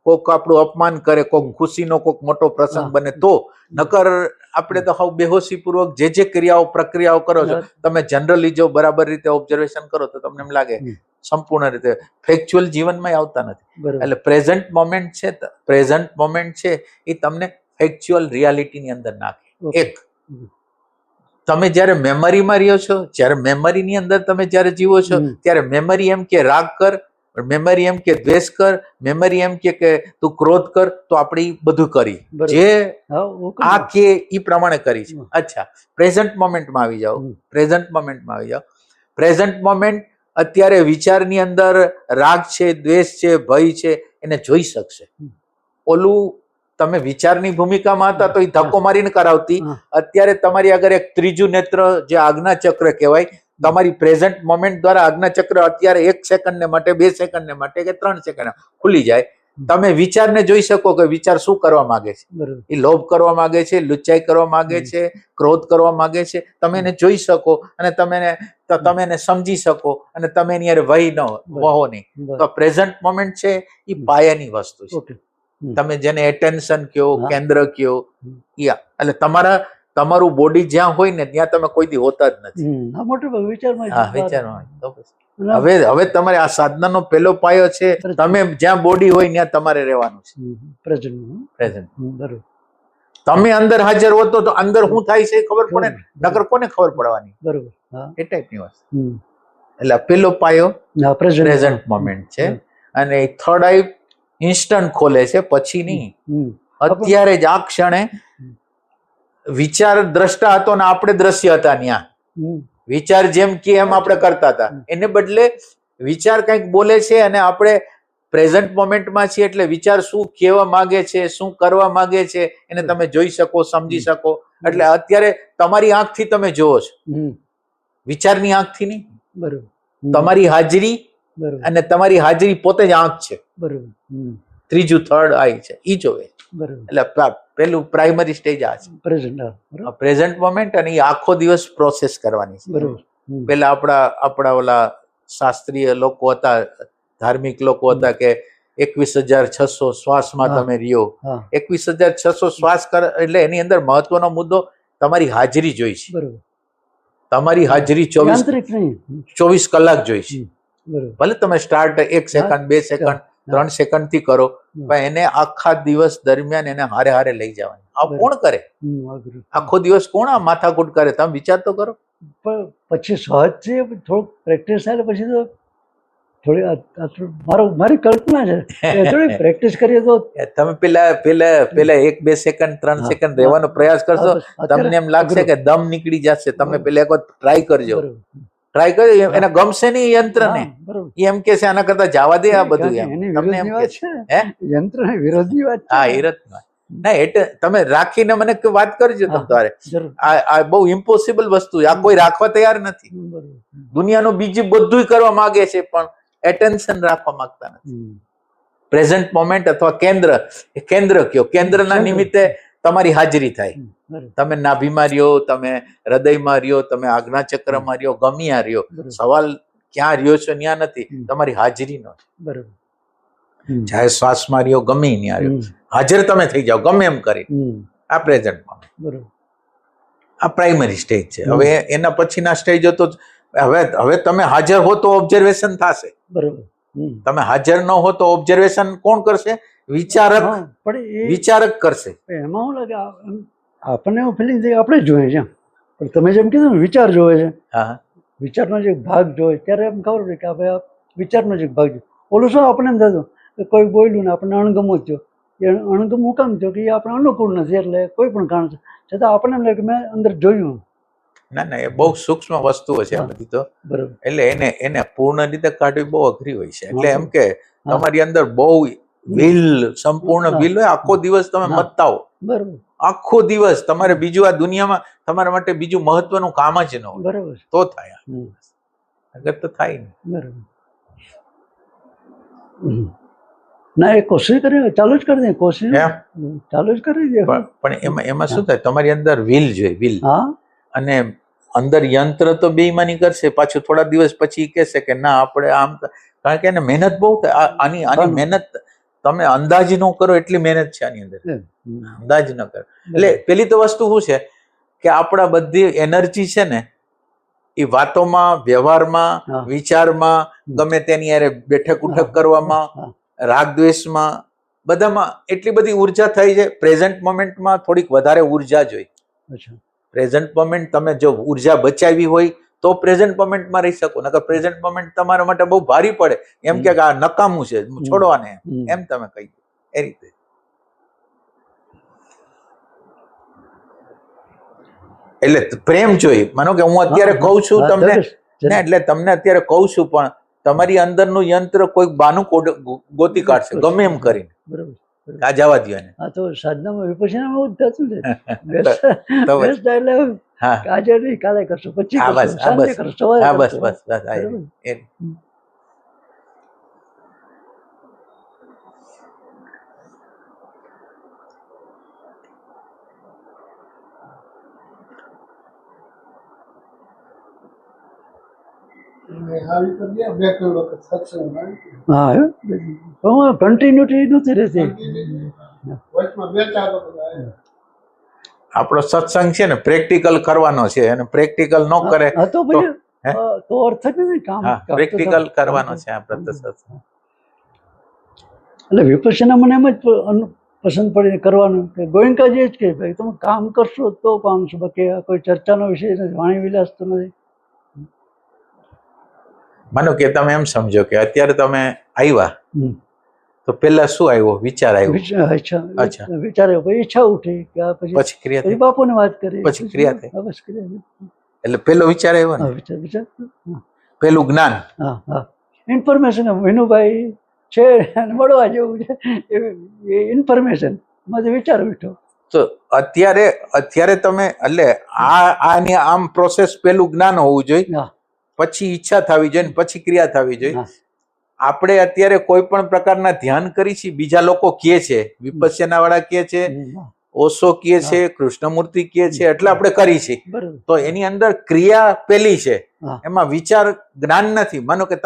કોક આપણું અપમાન કરે, કોક ખુશીનો કોક મોટો પ્રસંગ બને તો, નકર આપણે તો હવે બેહોશી પૂર્વક જે ક્રિયાઓ પ્રક્રિયાઓ કરો છો, તમે જનરલી જો બરાબર રીતે ઓબ્ઝર્વેશન કરો તો તમને એમ લાગે સંપૂર્ણ રીતે ફેક્ચ્યુઅલ જીવનમાં આવતા નથી. એટલે પ્રેઝન્ટ મોમેન્ટ છે, પ્રેઝન્ટ મોમેન્ટ છે એ તમને ફેક્ચ્યુઅલ રિયાલિટીની અંદર નાખે. એક તમે જ્યારે મેમરીમાં રહ્યો છો, જ્યારે મેમરીની અંદર તમે જ્યારે જીવો છો, ત્યારે મેમરી એમ કે રાગ કર, મેમરી એમ કે દ્વેષ કર, મેમરી એમ કે તું ક્રોધ કર, તો આપણે બધું કરી જે આ કે એ પ્રમાણે કરી છે. અચ્છા, પ્રેઝન્ટ મોમેન્ટમાં આવી જાઓ. પ્રેઝન્ટ મોમેન્ટમાં આવી જાઓ. પ્રેઝન્ટ મોમેન્ટ અત્યારે વિચારની અંદર રાગ છે, દ્વેષ છે, ભય છે, એને જોઈ શકશે. ઓલું તમે વિચારની ભૂમિકામાં હતા તો એ ધક્કો મારીને કરાવતી. અત્યારે તમારી આગળ એક ત્રીજું નેત્ર જે આજ્ઞા ચક્ર કહેવાય, તમારી પ્રેઝન્ટ મોમેન્ટ દ્વારા આજ્ઞા ચક્ર અત્યારે 1 સેકન્ડને માટે, 2 સેકન્ડને માટે કે 3 સેકન્ડ ખુલી જાય. તમે વિચારને જોઈ શકો કે વિચાર શું કરવા માંગે છે. એ લોભ કરવા માંગે છે, લુચ્ચાઈ કરવા માંગે છે, ક્રોધ કરવા માંગે છે. તમે એને જોઈ શકો અને તમે એને સમજી શકો અને તમે એની યાર વહી ન વહો નહીં. તો પ્રેઝન્ટ મોમેન્ટ છે એ પાયાની વસ્તુ છે. તમે જેને એટેન્શન કયો, કેન્દ્ર કયો, એટલે તમારું બોડી જ્યાં હોય ને ત્યાં તમે કોઈ દી હોતા જ નથી. વિચારમાં. હવે તમારે આ સાધનાનો પહેલો પાયો છે, તમે જ્યાં બોડી હોય ત્યાં તમારે રહેવાનું છે. પ્રેઝન્ટ. તમે અંદર હાજર હો તો અંદર શું થાય છે ખબર પડે, નકર કોને ખબર પડવાની. બરોબર. એ ટાઈપની વસ્તુ. એટલે પેલો પાયો પ્રેઝન્ટ મોમેન્ટ છે. અને થર્ડ આઈ ઇન્સ્ટન્ટ ખોલે છે, પછી નહીં. અત્યારે જ આ ક્ષણે વિચાર દ્રષ્ટા હતો ને આપણે દ્રશ્ય હતા. ત્યાં વિચાર જેમ કે એમ આપણે કરતા હતા, એને બદલે વિચાર કંઈક બોલે છે અને આપણે પ્રેઝન્ટ મોમેન્ટમાં છીએ. એટલે વિચાર શું કહેવા માંગે છે, શું કરવા માંગે છે, એને તમે જોઈ શકો, સમજી શકો. એટલે અત્યારે તમારી આંખથી તમે જોવો છો, વિચારની આંખથી નહીં. બરોબર. તમારી હાજરી અને તમારી હાજરી પોતે જ આંખ છે. બરોબર. ત્રીજું થર્ડ આઈ છે, ઈ જોવે. એટલે પેલું પ્રાઇમરી સ્ટેજ આ છે, પ્રેઝન્ટ મોમેન્ટ. અને એ આખો દિવસ પ્રોસેસ કરવાની છે. પેલા આપણા ઓલા શાસ્ત્રીય લોકો હતા, ધાર્મિક લોકો હતા કે 21,600 શ્વાસમાં તમે રહ્યો. 21,600 શ્વાસ કર એટલે એની અંદર મહત્વનો મુદ્દો તમારી હાજરી જોઈ છે. તમારી હાજરી 24 કલાક જોઈ છે. ભલે તમે સ્ટાર્ટ 1 સેકન્ડ, 2 સેકન્ડ, 3 સેકન્ડ થી કરો, પણ એને આખા દિવસ દરમિયાન એને હારે હારે લઈ જવાની. આ કોણ કરે? આખો દિવસ કોણ આ માથાકૂટ કરે? તમે વિચાર તો કરો. પછી સહજ છે, થોડુંક પ્રેક્ટિસ થાય પછી તો થોડી મારી કલ્પના છે, થોડી પ્રેક્ટિસ કરીએ તો તમે પેલા 1-2 સેકન્ડ 3 સેકન્ડ રહેવાનો પ્રયાસ કરશો, તમને એમ લાગશે કે દમ નીકળી જશે. તમે પેલા એક વખત ટ્રાય કરજો. ટ્રાય કર્યો, એને ગમશે નહીં યંત્રને, હા, બરોબર. એમ કે છે આના કરતા જવા દે આ બધું, એમ એની તમને એમ વિરોધની કે વાત છે. છે. હે યંત્રની વિરોધની વાત છે. હા, હીરતમાં ના એટલે તમે રાખીને મને વાત કરજો હા, તમ તારે. જરૂર. આ બહુ ઇમ્પોસિબલ વસ્તુ છે, આ કોઈ રાખવા તૈયાર નથી. બરોબર. દુનિયાનું બીજું બધું કરવા માંગે છે પણ એટેન્શન રાખવા માંગતા નથી. પ્રેઝન્ટ મોમેન્ટ અથવા કેન્દ્ર, કેન્દ્ર કયો, કેન્દ્રના કેન્દ્ર. નિમિત્તે તમારી હાજરી થાય. બરોબર. તમે નાભીમાં રહ્યો, તમે હૃદયમાં રહ્યો, તમે આજ્ઞાચક્રમાં રહ્યો, ગમ્યા રહ્યો. બરોબર. સવાલ ક્યાં રહ્યો છો ત્યાં નથી, તમારી હાજરીનો છે. બરોબર. ચાહે શ્વાસમાં રહ્યો, ગમે ત્યાં રહ્યો, હાજર તમે થઈ જાઓ ગમે એમ કરી. આ પ્રેઝન્ટ મોમેન્ટ, બરોબર. આ પ્રાઇમરી સ્ટેજ છે. હવે એના પછીના સ્ટેજો તો હવે તમે હાજર હો તો ઓબ્ઝર્વેશન થશે. બરોબર. તમે હાજર ન હો તો ઓબ્ઝર્વેશન કોણ કરશે? વિચારક. હા, પણ એ વિચારક કરશે. એમાં શું લાગે આપણને એવું ફિલિંગ થાય કે આપણે જ જોઈએ છે, પણ તમે જેમ કીધું ને વિચાર જોવે છે, હા, વિચારનો જે ભાગ જોવે ત્યારે એમ ખબર પડે કે આપણે આ વિચારનો જે ભાગ જોવે. ઓલું શું આપણને એમ થતું કે કોઈ બોલ્યું ને આપણને અણગમો થયો, એ અણગમો કામ થયો કે એ આપણે અનુકૂળ નથી, એટલે કોઈ પણ કારણ છે છતાં આપણને એમ લાગે કે મેં અંદર જોયું. ના ના, એ બહુ સૂક્ષ્મ વસ્તુઓ છે આ બધી તો. બરોબર. એટલે એને પૂર્ણ રીતે કાઢવી બહુ અઘરી હોય છે. એટલે હા, એમ કે તમારી અંદર બહુ વિલ, સંપૂર્ણ વિલ હોય. આખો દિવસ તમે મતતા હો, બરોબર. આખો દિવસ તમારે બીજું આ દુનિયામાં તમારા માટે બીજું મહત્વનું કામ જ ન હોય બરોબર. તો થાય, અગર તો થાય નહીં. બરોબર. ના, એ કોશિશ કરી ચાલુ જ કરી દે, કોશિશ ચાલુ જ કરી દે. પણ એમાં શું થાય, તમારી અંદર વિલ જોઈએ, વિલ. હા, અને અંદર યંત્ર તો બેઈમાની કરશે, પાછું થોડા દિવસ પછી કહેશે કે ના આપણે આમ, કારણ કે એને મહેનત બહુ થાય. આની મહેનત તમે અંદાજ ન કરો એટલી મહેનત છે આની અંદર, અંદાજ ન કરો. એટલે પેલી તો વસ્તુ શું છે કે આપણા બધી એનર્જી છે ને એ વાતોમાં, વ્યવહારમાં, વિચારમાં, ગમે તેની યારે બેઠક ઉઠક કરવામાં, રાગ દ્વેષમાં, બધામાં એટલી બધી ઉર્જા થઈ છે. પ્રેઝન્ટ મોમેન્ટમાં થોડીક વધારે ઉર્જા જોઈ. પ્રેઝન્ટ મોમેન્ટ તમે જો ઉર્જા બચાવી હોય તો પ્રેઝન્ટ મોમેન્ટમાં રહી શકો, નકર પ્રેઝન્ટ મોમેન્ટ તમારા માટે બહુ ભારી પડે, એમ કે આ નકામું છે, છોડવાને, એમ તમે કહી દો. એ રીતે એટલે પ્રેમ જોઈ. માનો કે હું અત્યારે કહું છું તમને, ને એટલે તમને અત્યારે કહું છું, પણ તમારી અંદરનું યંત્ર કોઈ બાનું ગોતી કાઢશે ગમે એમ કરીને. બરોબર. આ જવા દો એને. હા, તો સાધનામાં વિપશ્યનામાં જ થતું છે. એટલે આજે નહીં, કાલે કરશો, પછી કરશો, સાંજે કરશો, સવારે બસ કરશો. બસ બસ. હા, કન્ટિન્યુટી નથી રહેતી. આપણો સત્સંગ છે ને પ્રેક્ટિકલ કરવાનો છે, અને પ્રેક્ટિકલ ન કરે તો પછી તો અર્થ જ નથી કામ. પ્રેક્ટિકલ કરવાનો છે આપણે સત્સંગ. એટલે વિપશ્યના મને એમ જ પસંદ પડીને કરવાનું કે ગોયંકાજી જ કે ભાઈ તમે કામ કરશો તો પામશો, બાકી કોઈ ચર્ચાનો વિષય નથી, વાણી વિલાસ તો નથી. માનો કે તમે એમ સમજો કે અત્યારે તમે આવ્યા તો પેલા શું આવ્યો? વિચાર આવ્યો. અચ્છા, વિચાર આવ્યો, પછી ઈચ્છા ઉઠી કે પછી ક્રિયા થઈ, બાપુને વાત કરી, પછી ક્રિયા થઈ. બસ ક્રિયા. એટલે પેલો વિચાર આવ્યો ને, વિચાર પેલું જ્ઞાન. હા, ઇન્ફોર્મેશન. વિનુભાઈ છે મળવા જેવું છે એ ઇન્ફોર્મેશન માંથી વિચાર ઉઠ્યો. તો અત્યારે તમે એટલે આની આમ પ્રોસેસ પેલું જ્ઞાન હોવું જોઈએ, પછી ઈચ્છા થવી જોઈએ, પછી ક્રિયા થવી જોઈએ. આપણે અત્યારે કોઈ પણ પ્રકારના ધ્યાન કરી છે, બીજા લોકો કહે છે, વિપશ્યના વાળા કહે છે, ઓશો કહે છે, કૃષ્ણમૂર્તિ કહે છે, એટલે આપણે કરી છે. તો એની અંદર ક્રિયા પેલી છે, એમાં વિચાર જ્ઞાન નથી. માનો કે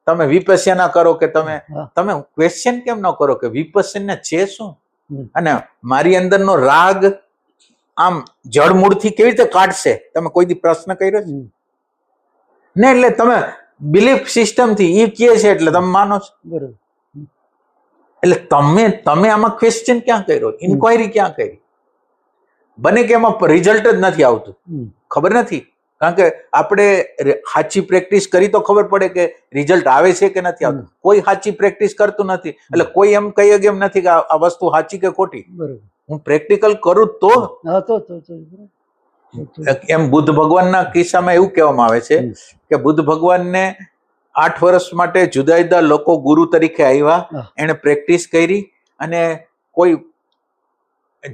તમે વિપશ્યના કરો કે તમે ક્વેશ્ચન કેમ ન કરો કે વિપશ્યના છે શું, અને મારી અંદરનો રાગ આમ જળમૂળથી કેવી રીતે કાઢશે? તમે કોઈ દી પ્રશ્ન કર્યો છે ને? એટલે તમે બિલીફ સિસ્ટમ થી એ કહે છે એટલે તમે માનો છો. એટલે તમે આમાં ક્વેશ્ચન ક્યાં કર્યો, ઇન્ક્વાયરી ક્યાં કરી? બને કે એમાં રિઝલ્ટ જ નથી આવતું, ખબર નથી. કારણ કે આપણે સાચી પ્રેક્ટિસ કરી તો ખબર પડે કે રિઝલ્ટ આવે છે કે નથી આવતું. કોઈ સાચી પ્રેક્ટિસ કરતું નથી, એટલે કોઈ એમ કહી એમ નથી કે આ વસ્તુ સાચી કે ખોટી. હું પ્રેક્ટિકલ કરું તો એમ બુદ્ધ ભગવાનના કિસ્સામાં એવું કહેવામાં આવે છે કે બુદ્ધ ભગવાનને 8 વર્ષ માટે જુદા જુદા લોકો ગુરુ તરીકે આવ્યા, એને પ્રેક્ટિસ કરી અને કોઈ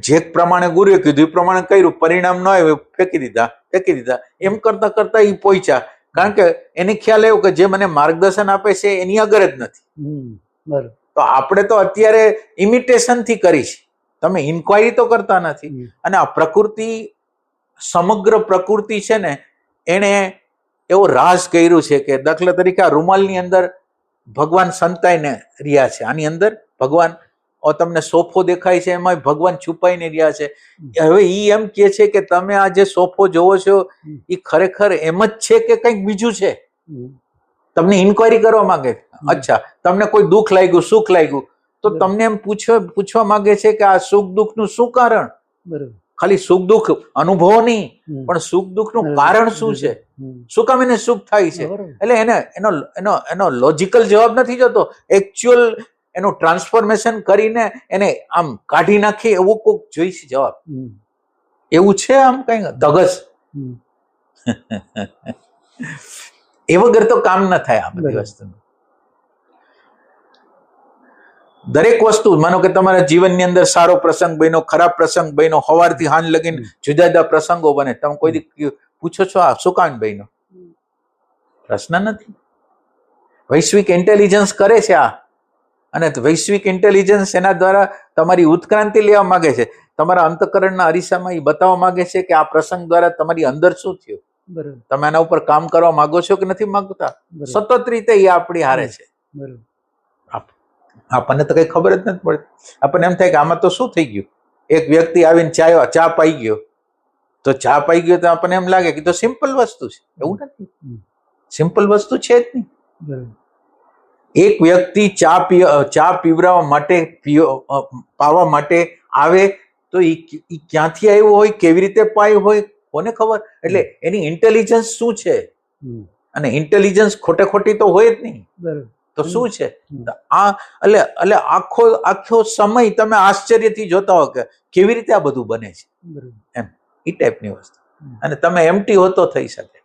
જે પ્રમાણે ગુરુએ કીધું એ પ્રમાણે કર્યું, પરિણામ ન આવ્યું ફેંકી દીધા. એમ કરતા કરતા એ પહોંચ્યા, કારણ કે એને ખ્યાલ આવ્યો કે જે મને માર્ગદર્શન આપે છે એની અગર જ નથી. તો આપણે તો અત્યારે ઇમિટેશન થી કરી છે, તમે ઇન્ક્વાયરી તો કરતા નથી. અને આ પ્રકૃતિ, સમગ્ર પ્રકૃતિ છે ને, એને એવો રાજ કર્યું છે કે દાખલા તરીકે આ રૂમાલની અંદર ભગવાન સંતાઈને રહ્યા છે, આની અંદર ભગવાન, તમને સોફો દેખાય છે એમાં ભગવાન છુપાઈને રહ્યા છે. હવે ઈ એમ કે છે કે તમે આ જે સોફો જોવો છો એ ખરેખર એમ જ છે કે કંઈક બીજું છે? તમને ઇન્ક્વાયરી કરવા માંગે. અચ્છા, તમને કોઈ દુઃખ લાગ્યું, સુખ લાગ્યું, તો તમને એમ પૂછવા માંગે છે કે આ સુખ દુઃખ નું શું કારણ? ખાલી સુખ દુઃખ અનુભવો નહીં, પણ સુખ દુઃખ નું કારણ શું છે, શું કામ એને સુખ થાય છે? એટલે એનો લોજિકલ જવાબ નથી જતો, એકચ્યુઅલ એનું ટ્રાન્સફોર્મેશન કરીને એને આમ કાઢી નાખી એવું કોઈક જોઈશે જવાબ. એવું છે આમ કઈ ધગસ? એ વગર તો કામ ન થાય આ બધી વસ્તુ. દરેક વસ્તુ, માનો કે તમારા જીવનની અંદર સારો પ્રસંગ બન્યો, ખરાબ પ્રસંગ બન્યો, સવારથી સાંજ લગીને જુદા જુદા પ્રસંગો બને, તમે કોઈ દી પૂછો છો આ શું કામ બન્યો? પ્રશ્ન નથી. વૈશ્વિક ઇન્ટેલિજન્સ કરે છે આ, અને વૈશ્વિક ઇન્ટેલિજન્સ એના દ્વારા તમારી ઉત્ક્રાંતિ લેવા માંગે છે, તમારા અંતઃકરણના અરીસામાં એ બતાવવા માંગે છે કે આ પ્રસંગ દ્વારા તમારી અંદર શું થયું. તમે એના ઉપર કામ કરવા માંગો છો કે નથી માંગતા? સતત રીતે એ આપણી હારે છે. આપણને તો કઈ ખબર જ નથી પડતી. આપણને એમ થાય કે આમાં તો શું થઈ ગયું, એક વ્યક્તિ આવીને ચા પાઈ ગયો, તો ચા પાઈ ગયો તો આપણને એમ લાગે કે તો સિમ્પલ વસ્તુ છે. એવું નથી, સિમ્પલ વસ્તુ છે જ નહીં. એક વ્યક્તિ ચા પીવડાવવા માટે, પાવા માટે આવે તો એ ક્યાંથી આવ્યો હોય, કેવી રીતે પાયો હોય, કોને ખબર? એટલે એની ઇન્ટેલિજન્સ શું છે? અને ઇન્ટેલિજન્સ ખોટે ખોટી તો હોય જ નહીં. તો શું છે આ? એટલે આખો સમય તમે આશ્ચર્યથી જોતા હો કે કેવી રીતે આ બધું બને છે, એમ એ ટાઈપની વસ્તુ. અને તમે એમટી હોતો થઈ શકે.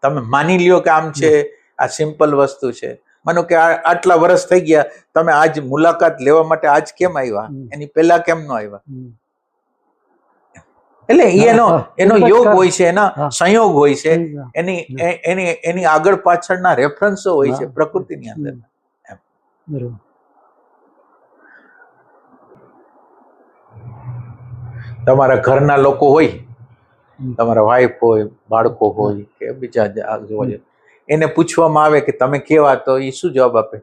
તમે માની લ્યો કે આમ છે, આ સિમ્પલ વસ્તુ છે. માનો કે આટલા વર્ષ થઈ ગયા, તમે આજ મુલાકાત લેવા માટે આજ કેમ આવ્યા, એની પહેલા કેમ ન આવ્યા? એટલે એનો યોગ હોય છે, એના સંયોગ હોય છે, એની આગળ પાછળના રેફરન્સો હોય છે પ્રકૃતિની અંદર. તમારા ઘરના લોકો હોય, તમારા વાઈફ હોય, બાળકો હોય કે બીજા હોય, એને પૂછવામાં આવે કે તમે કેવા, તો એ શું જવાબ આપે?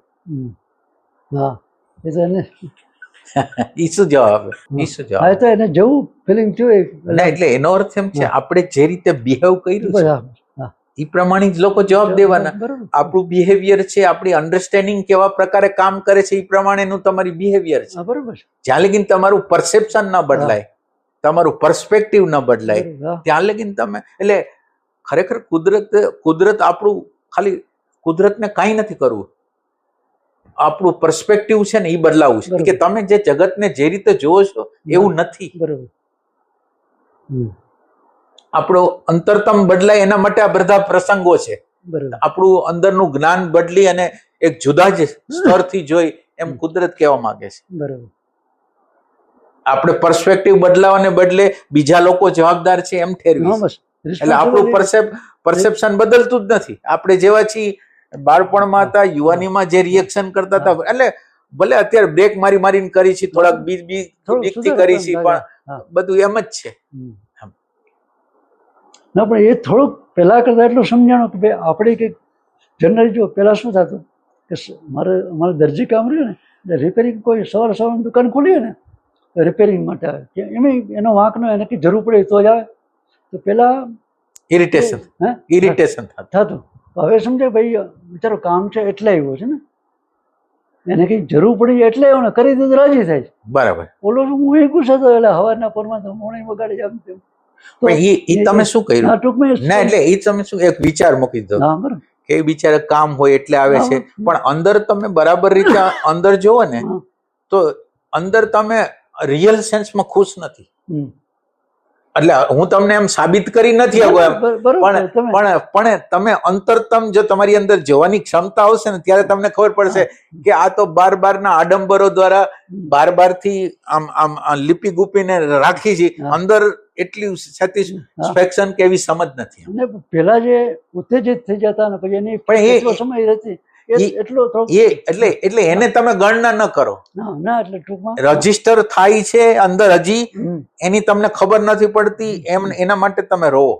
ઈ શું જવાબ આપે? એને જેવું ફિલિંગ થયું એટલે એનો અર્થ એમ છે, આપણે જે રીતે બિહેવ કર્યું છે એ પ્રમાણે જ લોકો જવાબ દેવાના. આપણું બિહેવિયર છે, આપણી અન્ડરસ્ટેન્ડિંગ કેવા પ્રકારે કામ કરે છે એ પ્રમાણેનું તમારી બિહેવિયર છે. બરોબર. જ્યાં લગીને તમારું પરસેપ્શન ન બદલાય, તમારું પર્સ્પેક્ટિવ ન બદલાય, ત્યાં લગીને તમે, એટલે ખરેખર કુદરત આપણું, ખાલી કુદરતને કાંઈ નથી કરવું, આપણું પર્સ્પેક્ટિવ છે ને એ બદલાવું છે. કે તમે જે જગતને જે રીતે જોવો છો એવું નથી. આપણો અંતરતમ બદલાય એના માટે આ બધા પ્રસંગો છે. આપણું અંદરનું જ્ઞાન બદલી અને એક જુદા જ સ્તરથી જોઈ, એમ કુદરત કહેવા માંગે છે. આપણે પર્સ્પેક્ટિવ બદલાવાને બદલે બીજા લોકો જવાબદાર છે એમ ઠેરવી. એટલે આપણું પરસેપ્શન બદલતું જ નથી. આપણે જેવા છીએ, બાળપણમાં હતા, યુવાનીમાં જે રિએક્શન કરતા હતા, એટલે ભલે અત્યારે બ્રેક મારીને કરી છે, થોડાક બીકથી કરી છે, પણ બધું એમ જ છે. ના, પણ એ થોડુંક પહેલા કરતા એટલું સમજાણું કે ભાઈ આપણે કંઈક જનરલી જો પહેલા શું થતું કે મારે દરજી કામ રહ્યું ને, રિપેરિંગ કોઈ સવારની દુકાન ખોલીએ ને, રિપેરિંગ માટે આવે, એમ એનો વાંક ન, એને કંઈ જરૂર પડે તો જ આવે. તો પેલા ઇરિટેશન થતું. હવે સમજે ભાઈ બિચારો કામ છે એટલે આવ્યો છે ને, એને કઈ જરૂર પડી એટલે આવ્યો ને, કરી દીધું રાજી થાય છે. બરાબર. ઓલો હું એ ગુસ્સો થયો, એટલે હવારના પોરમાં તો મોણી વગાડી આમ તેમ. તમે શું કર્યું? ટૂંકમાં ના, એટલે એ તમે શું એક વિચાર મૂકી દો કે એ બિચારા કામ હોય એટલે આવે છે, પણ અંદર તમે બરાબર રીતે અંદર જોવો ને, તો અંદર તમે રિયલ સેન્સમાં ખુશ નથી. એટલે હું તમને એમ સાબિત કરી નથી આગો એમ, બરોબર પણ તમે પણ તમે અંતરતમ જો તમારી અંદર જોવાની ક્ષમતા આવશે ને ત્યારે તમને ખબર પડશે કે આ તો બારના આડંબરો દ્વારા બારથી આમ લીપી ગુપીને રાખી છે, હા. અંદર એટલી સેટિસ્ફેક્શન કે એવી સમજ નથી. અને પેલા જે ઉત્તેજિત થઈ જતા ને પછી એની પણ એટલો સમય રહેતી એટલો એટલે એને તમે ગણના ન કરો. ના એટલે ટૂંકમાં રજીસ્ટર થાય છે અંદર હજી એની તમને ખબર નથી પડતી, એમ એના માટે તમે રોવો.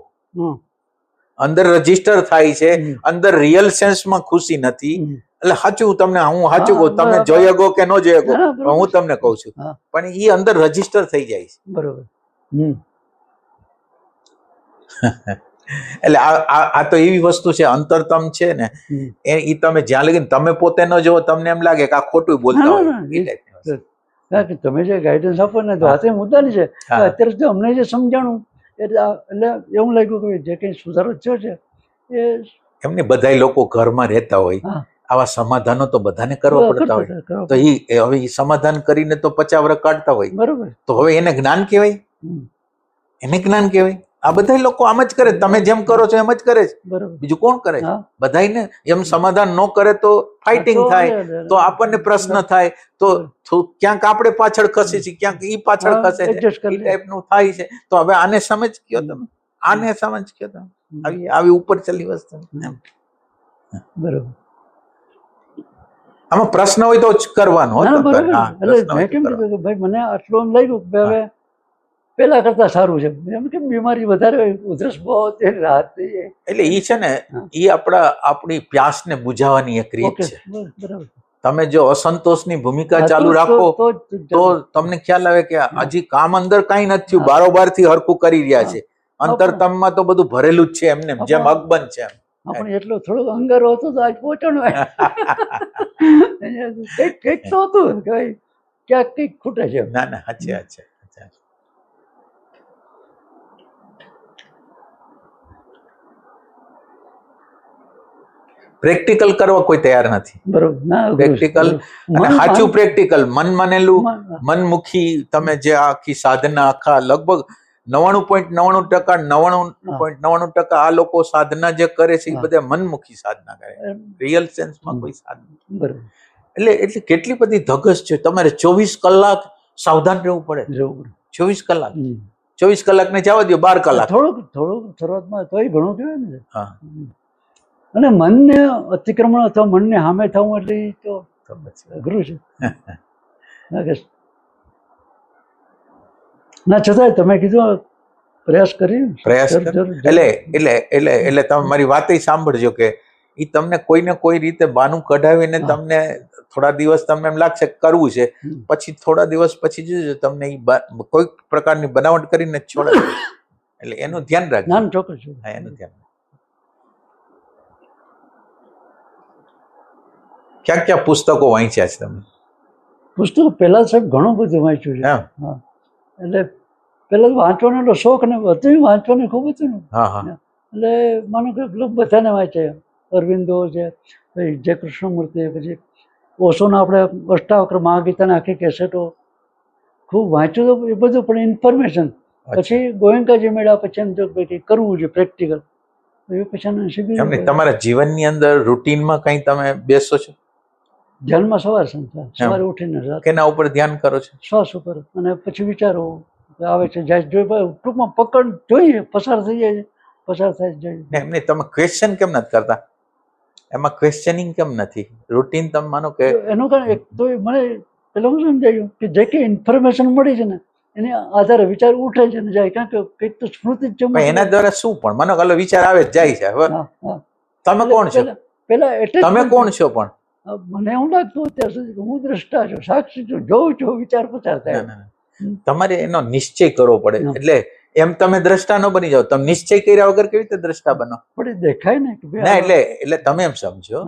અંદર રજીસ્ટર થાય છે, અંદર રિયલ સેન્સમાં ખુશી નથી. એટલે સાચું તમને હું સાચું કહું, તમે જોઈ શકો કે ન જોઈ શકો, હું તમને કહું છું, પણ એ અંદર રજીસ્ટર થઈ જાય છે. બરોબર. એટલે આ તો એવી વસ્તુ છે, અંતરતમ છે ને એ તમે જ્યાં લગીને તમે પોતે ન જોવો તમને એમ લાગે કે આ ખોટું બોલતા હોય. કારણ કે તમે જે ગાઈડન્સ આપો ને તો આ મુદ્દાની છે. અત્યારે જો અમને જે સમજાણું એટલે એવું લાગ્યું કે જે કંઈ સુધારો થયો છે એ એમને બધા લોકો ઘરમાં રહેતા હોય, આવા સમાધાનો તો બધાને કરવા પડતા હોય, તો હવે એ સમાધાન કરીને તો 50 વર્ષ કાઢતા હોય. બરોબર. તો હવે એને જ્ઞાન કહેવાય? એને જ્ઞાન કહેવાય? આ બધા લોકો આમ જ કરે, તમે જેમ કરો છો એમ જ કરે છે. બીજું કોણ કરે છે? બધાને એમ સમાધાન ન કરે તો ફાઇટિંગ થાય, તો આપણને પ્રશ્ન થાય, તો ક્યાંક આપણે પાછળ ખસે છે, ક્યાંક ઈ પાછળ ખસે છે, એ ટાઈપનું થાય છે. તો હવે આને સમજ કયો તમે, આને સમજ કયો તમે, આવી ઉપર ચલી વસ્તુ એમ. બરોબર. આમાં પ્રશ્ન હોય તો જ કરવાનો. ભાઈ મને આટલું એમ લાગ્યું કે હવે પેલા કરતા સારું છે, એમ કે બીમારી વધારે હોય, ઉધરસ બહુ રાહત થઈ જાય. એટલે ઈ છે ને, ઈ આપણી પ્યાસને બુઝાવવાની એક રીત છે. તમે જો અસંતોષની ભૂમિકા ચાલુ રાખો તો તમને ખ્યાલ આવે કે હજી કામ અંદર કઈ નથી થયું, બારોબાર થી હરખું કરી રહ્યા છે. અંતરતમમાં તો બધું ભરેલું જ છે એમને, જેમ અકબંધ છે એમ. આપણે એટલો થોડો અંગારો હતો તો આજ પહોંચવાનું કંઈક તો હતું કે ભાઈ ક્યાંક કંઈક ખૂટે છે. ના ના, સાચી વાત છે. પ્રેક્ટિકલ કરવા કોઈ તૈયાર નથી. બરોબર. પ્રેક્ટિકલ અને સાચું પ્રેક્ટિકલ, મન માનેલું, મનમુખી. તમે જે આખી સાધના, આખા લગભગ 99.99% આ લોકો સાધના જે કરે છે એ બધા મનમુખી સાધના કરે, રિયલ સેન્સમાં કોઈ સાધના. એટલે કેટલી બધી ધગસ છે. તમારે 24 કલાક સાવધાન રહેવું પડે. 24 કલાક, 24 કલાક ને જવા દો 12 કલાક. થોડુંક શરૂઆતમાં તોય ઘણું કહેવાય ને. અને મનને અતિક્રમણ અથવા મનને સામે થવું એટલે તો અઘરું છે. ના છતાંય તમે કીધું પ્રયાસ એટલે તમે મારી વાત સાંભળજો કે એ તમને કોઈને કોઈ રીતે બાનું કઢાવીને તમને થોડા દિવસ તમને એમ લાગશે કરવું છે, પછી થોડા દિવસ પછી જોજો તમને કોઈ પ્રકારની બનાવટ કરીને છોડાવે. એટલે એનું ધ્યાન રાખજો. ચોક્કસ. હા, એનું ધ્યાન. ક્યાં ક્યાં પુસ્તકો વાંચ્યા છે તમે? પુસ્તકો પહેલા સાહેબ ઘણું બધું વાંચ્યું છે. એટલે પેલા વાંચવાનો શોખ ને બધું વાંચવાનું ખૂબ હતું ને. એટલે માનો કે બધાને વાંચે. અરવિંદો છે, પછી જય કૃષ્ણમૂર્તિ, પછી ઓશોના આપણે અષ્ટાવક્ર મહાગીતાના આખી કેસેટો ખૂબ વાંચ્યું તો એ બધું, પણ ઇન્ફોર્મેશન. પછી ગોયંકાજી મેળા પછી એમ જો કરવું છે પ્રેક્ટિકલ, એ પછી તમારા જીવનની અંદર રૂટીનમાં કઈ તમે બેસો છો? ધ્યાનમાં સવારે ઉઠીને કેના ઉપર ધ્યાન કરો છો? શ્વાસ ઉપર. અને પછી વિચારો આવે છે, જાય જોઈ, ટૂંકમાં પકડ જોઈએ, પસાર થઈ જાય, પસાર થાય જાય. એમને તમે ક્વેશ્ચન કેમ નથી કરતા? એમાં ક્વેશ્ચનિંગ કેમ નથી? રૂટીન તમે માનો કે એનું કારણ એક તો મને પેલા હું સમજાયું કે જે કંઈ ઇન્ફોર્મેશન મળી છે ને એને આધારે વિચાર ઉઠે છે ને જાય, કારણ કે કંઈક તો સ્મૃતિ જ છે. એના દ્વારા શું પણ માનો કે વિચાર આવે જાય છે. હવે તમે કોણ છો? પેલા એટલે તમે કોણ છો? પણ મને એવું લાગતું અત્યાર સુધી હું દ્રષ્ટા છું, સાક્ષી છું, જોઉં છું, વિચાર પસાર થાય. તમારે એનો નિશ્ચય કરવો પડે. એટલે એમ તમે દ્રષ્ટા ન બની જાઓ. તમે નિશ્ચય કર્યા વગર કેવી રીતે દ્રષ્ટા બનો? પણ દેખાય ને. ના, એટલે તમે એમ સમજો,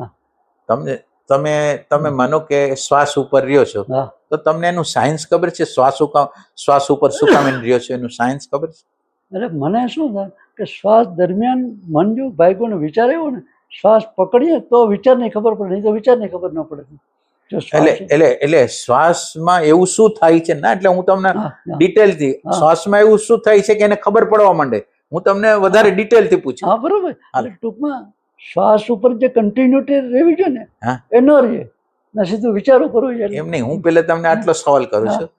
તમે માનો કે શ્વાસ ઉપર રહ્યો છો, તો તમને એનું સાયન્સ ખબર છે? શ્વાસ ઉપર શું કામ રહ્યો છો એનું સાયન્સ ખબર છે? એટલે મને શું થાય કે શ્વાસ દરમિયાન મન જો ભાઈકોને વિચાર આવ્યો ને, શ્વાસ પકડીએ તો વિચારની ખબર પડે, નહીં તો વિચારની ખબર ન પડે. જો શ્વાસ એટલે શ્વાસમાં એવું શું થાય છે ના, એટલે હું તમને હા, હા. ડિટેલથી હા. શ્વાસમાં એવું શું થાય છે કે એને ખબર પડવા માંડે, હું તમને વધારે ડિટેલથી પૂછું. હા બરોબર. હાલ. એટલે ટૂંકમાં શ્વાસ ઉપર જે કન્ટિન્યુટી રહેવી જોઈએ ને હા. એ ન રહે ને સીધું વિચારો કરવું જોઈએ. એમ નહીં, હું પેલા તમને આટલો સવાલ કરું હા. છું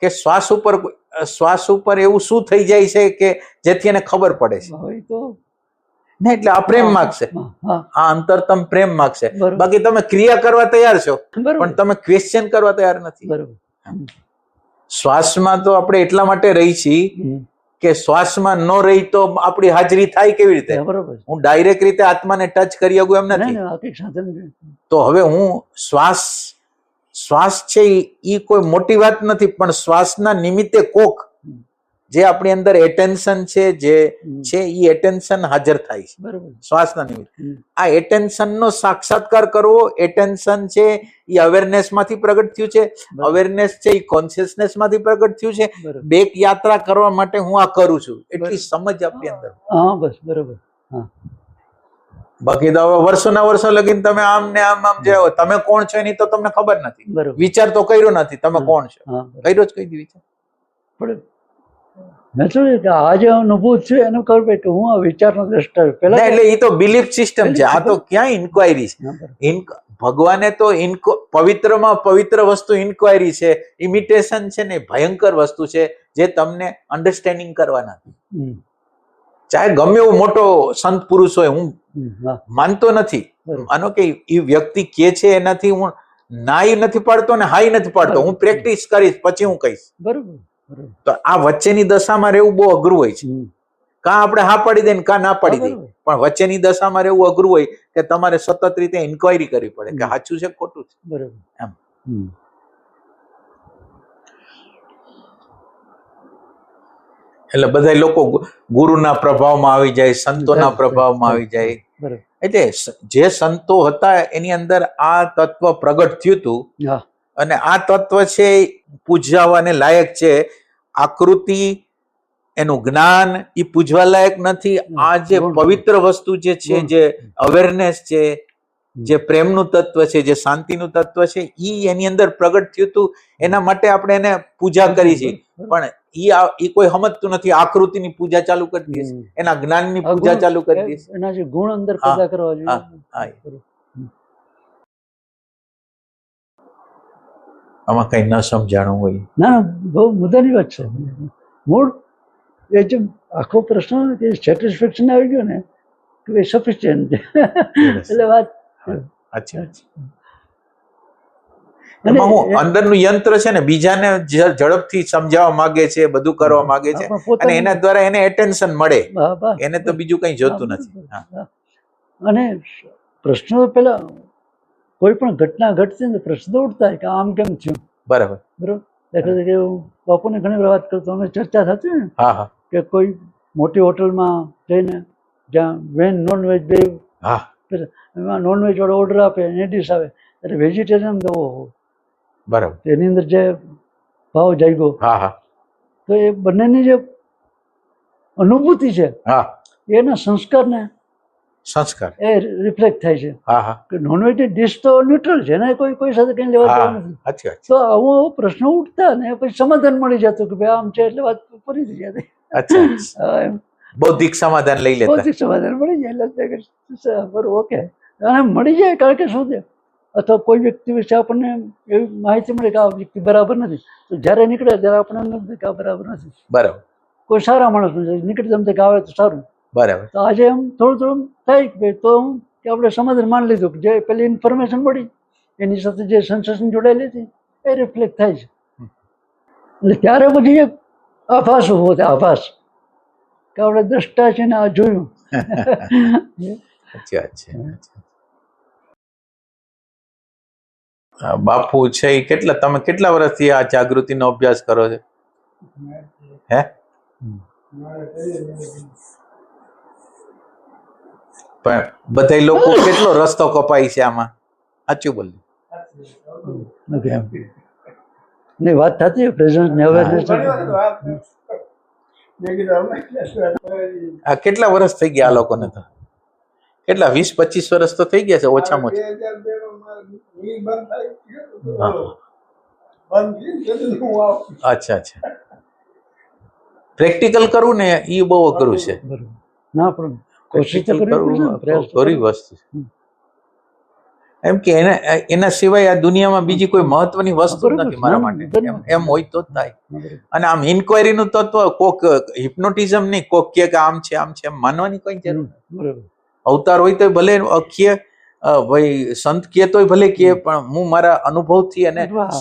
કે શ્વાસ ઉપર એવું શું થઈ જાય છે કે જેથી એને ખબર પડે છે હવે તો ને, એટલે આ પ્રેમ માગશે, હા, હા આ અંતરતમ પ્રેમ માગશે. બરોબર. બાકી તમે ક્રિયા કરવા તૈયાર છો બરોબર પણ તમે ક્વેશ્ચન કરવા તૈયાર નથી. બરોબર. શ્વાસમાં તો આપણે એટલા માટે રહી છીએ હમ. કે શ્વાસમાં ન રહી તો આપણી હાજરી થાય કેવી રીતે? હા, બરોબર. હું ડાયરેક્ટ રીતે આત્માને ટચ કરી શકું એમ નહીં, નથી. નહીં, આ કંઈક સાધન છે. તો હવે હું શ્વાસ છે એ કોઈ મોટી વાત નથી, પણ શ્વાસના નિમિત્તે કોક જે આપણી અંદર એટેન્શન છે જે છે એ એટેન્શન હાજર થાય છે બરોબર. શ્વાસના નિમિત્તે. હમ. આ એટેન્શન નો સાક્ષાત્કાર કરવો, એટેન્શન છે એ અવેરનેસ માંથી પ્રગટ થયું છે, બરાબર. અવેરનેસ છે એ કોન્શિયસનેસ માંથી પ્રગટ થયું છે. બરોબર. બેક યાત્રા કરવા માટે હું આ કરું છું એટલી બરાબર. સમજ આપણી અંદર. હા બસ બરોબર. હા બાકી તો હવે વર્ષોના વર્ષો લગીને તમે આમ ને આમ જે તમે કોણ છો એની તો તમને ખબર નથી, બરોબર. વિચાર તો કર્યો નથી તમે કોણ છો, હા બરોબર. કર્યો જ કઈ દી વિચાર. પણ મેં શું છે કે આ જે અનુભૂત છે એનું ખબર પડે કે હું આ વિચારનો દ્રષ્ટા છું. ના, પહેલા એટલે એ તો બિલીફ સિસ્ટમ છે, આ તો ક્યાં ઇન્ક્વાયરી છે. હા, બરોબર. ભગવાને તો પવિત્રમાં પવિત્ર વસ્તુ ઇન્ક્વાયરી છે, ઇમિટેશન છે ને ભયંકર વસ્તુ છે જે તમને અન્ડરસ્ટેન્ડિંગ કરવાના. હમ. ચાહે ગમે એવો મોટો સંત પુરુષ હોય, હું હા માનતો નથી બરોબર. આનો કે એ વ્યક્તિ કે છે એનાથી હું નાઈ નથી પાડતો ને હાઈ નથી પાડતો, હું પ્રેક્ટિસ કરીશ પછી હું કહીશ. બરોબર બરોબર. તો આ વચ્ચેની દશામાં રહેવું બહુ અઘરું હોય છે. હમ. કાં આપણે હા પાડી દઈએ ને કાં ના પાડી હા, દઈએ, બરોબર. પણ વચ્ચેની દશામાં રહેવું અઘરું હોય કે તમારે સતત રીતે ઇન્ક્વાયરી કરવી પડે કે હમ. સાચું છે કે ખોટું છે. બરોબર. એમ. હમ. એટલે બધા લોકો ગુરુના પ્રભાવમાં આવી જાય, સંતોના પ્રભાવમાં આવી જાય. બરોબર. એટલે જે સંતો હતા એની અંદર આ તત્વ પ્રગટ થયું હતું, હા અને આ તત્વ છે પૂજવાને લાયક છે. આકૃતિ, એનું જ્ઞાન એ પૂજવા લાયક નથી. આ જે પવિત્ર વસ્તુ જે છે, જે અવેરનેસ છે, જે પ્રેમનું તત્વ છે, જે શાંતિનું તત્વ છે, ઈ એની અંદર પ્રગટ થયું હતું. એના માટે આપણે એને પૂજા કરી છે, પણ ઈ કોઈ સમજતું નથી. આકૃતિની પૂજા ચાલુ કરી દે છે, એના જ્ઞાનની પૂજા ચાલુ કરી દે છે. એના જે ગુણ અંદર પેદા કરવા હા, જોઈએ. હા. આમાં કઈ ન સમજાણું હોય. ના ના, બહુ મુદ્દાની વાત છે. મૂળ એ જે આખો પ્રશ્ન કે સેટિસ્ફેક્શન આવી ગયો ને કે ભાઈ સફિશિયન્ટ છે એટલે વાત. અચ્છા, એમાં હું અંદરનું યંત્ર છે ને બીજાને ઝડપથી સમજાવવા માંગે છે, બધું કરવા માંગે છે, અને એના દ્વારા એને એટેન્શન મળે, એને તો બીજું કઈ જોતું નથી. હા. અને પ્રશ્નો પેલા કોઈ પણ ઘટના ઘટતી ને પ્રશ્નો ઉઠતા હોય કે આમ કેમ થયું. બરાબર બરોબર. દાખલા તરીકે હું બાપુને ઘણી વાર વાત કરતો, અમે ચર્ચા થતી ને હા હા કે કોઈ મોટી હોટલમાં જઈને જ્યાં વેજ નોનવેજ બે હા એમાં નોનવેજ વાળો ઓર્ડર આપે એની ડીશ આવે એટલે વેજીટેરિયન તો બરાબર એની અંદર જે ભાવ જાગ્યો, હા હા તો એ બંનેની જે અનુભૂતિ છે હા એના સંસ્કારને સંસ્કાર એ રિફ્લેક્ટ થાય છે. હા હા કે નોનવેજની ડિશ તો ન્યુટ્રલ છે ને, કોઈ સાથે કંઈ લેવા દેવા નથી. સાચી વાત. તો આવો પ્રશ્ન ઉઠતા ને પછી સમાધાન મળી જતું કે ભાઈ આમ છે એટલે વાત પૂરી થઈ જતી. અચ્છા, એમ બૌદ્ધિક સમાધાન લઈ લેતા. બૌદ્ધિક સમાધાન મળી જાય એટલે બરોબર ઓકે. અને મળી જાય કારણ કે શું છે, અથવા કોઈ વ્યક્તિ વિશે આપણને એવી માહિતી મળે કે આ વ્યક્તિ બરાબર નથી, તો જ્યારે નીકળે ત્યારે આપણને એમ નથી કે આ બરાબર નથી. બરાબર. કોઈ સારા માણસ નીકળી જમતે કે આવે તો સારું. બરાબર. તો આજે એમ થોડું થાય કે ભાઈ તો કે આપણે સમાધાન માની લીધું કે જે પેલી ઇન્ફોર્મેશન મળી એની સાથે જે સેન્સેશન જોડાયેલી હતી એ રિફ્લેક્ટ થાય છે. એટલે ત્યારે પછી એક આભાસ ઉભો થાય, આભાસ કે આપણે દ્રષ્ટા છે ને આ જોયું. સાચી વાત છે. બાપુ છે એ તમે કેટલા વર્ષથી આ જાગૃતિનો અભ્યાસ કરો છો? હે પણ બધા લોકો કેટલો રસ્તો કપાય છે આમાં? સાચું બોલ. નહીં વાત થતી પ્રેઝન્સ ને અવેરનેસ. આ કેટલા વર્ષ થઈ ગયા આ લોકોને? તો કેટલા 20-25 વર્ષ તો થઈ ગયા છે ઓછામાં ઓછા. 2002 અચ્છા અચ્છા. પ્રેક્ટિકલ કરવું ને એ બહુ અઘરું છે. બરોબર. ના પણ કોશિશ તો પ્રેક્ટિકલ કરવી પડશે ને, પ્રયાસ તો કરવું કરવો. વસ્તુ છે. એમ કે એના સિવાય આ દુનિયામાં બીજી કોઈ મહત્વની વસ્તુ બરોબર. નથી મારા ના, માટે. બરોબર. એમ હોય તો જ થાય. બરોબર. અને આમ ઇન્ક્વાયરી નું તત્વ કોક હિપ્નોટિઝમ નહીં, કોક કે આમ છે આમ છે એમ માનવાની કોઈ જરૂર નથી. બરોબર. અવતાર હોય તો ભલે અખીએ ભાઈ સંત કે તોય ભલે કે, પણ હું મારા અનુભવથી અને વાહ.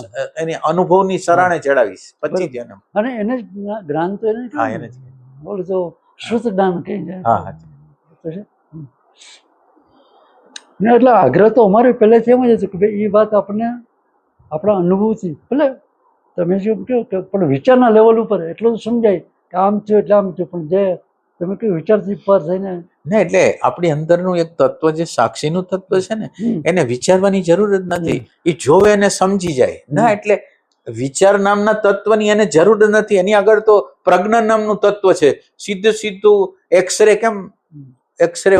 એની અનુભવની સરાણે ચડાવીશ પછી જ એને. અને એને જ જ્ઞાન તો એને હા, કહેવાય એને જ ને. ઓલું તો શ્રુત જ્ઞાન કહી જાય. હા હા. તો છે. ને એટલે આગ્રહ તો અમારે પહેલેથી એમ જ હતું કે ભાઈ એ વાત આપણને આપણા અનુભવથી ભલે તમે જેમ કહો કે પણ વિચારના લેવલ ઉપર એટલું જ સમજાય કે આમ થયું એટલે આમ થયું, પણ જે તમે કહ્યું વિચારથી પર થઈને ને એટલે આપણી અંદરનું એક તત્વ જે સાક્ષીનું તત્વ છે ને, એને વિચારવાની જરૂર જ નથી. એ જોવે અને સમજી જાય. ના એટલે વિચાર નામના તત્વની એને જરૂર જ નથી. એની આગળ તો પ્રજ્ઞા નામનું તત્વ છે. સીધું સીધું એક્સરે કેમ એક્સરે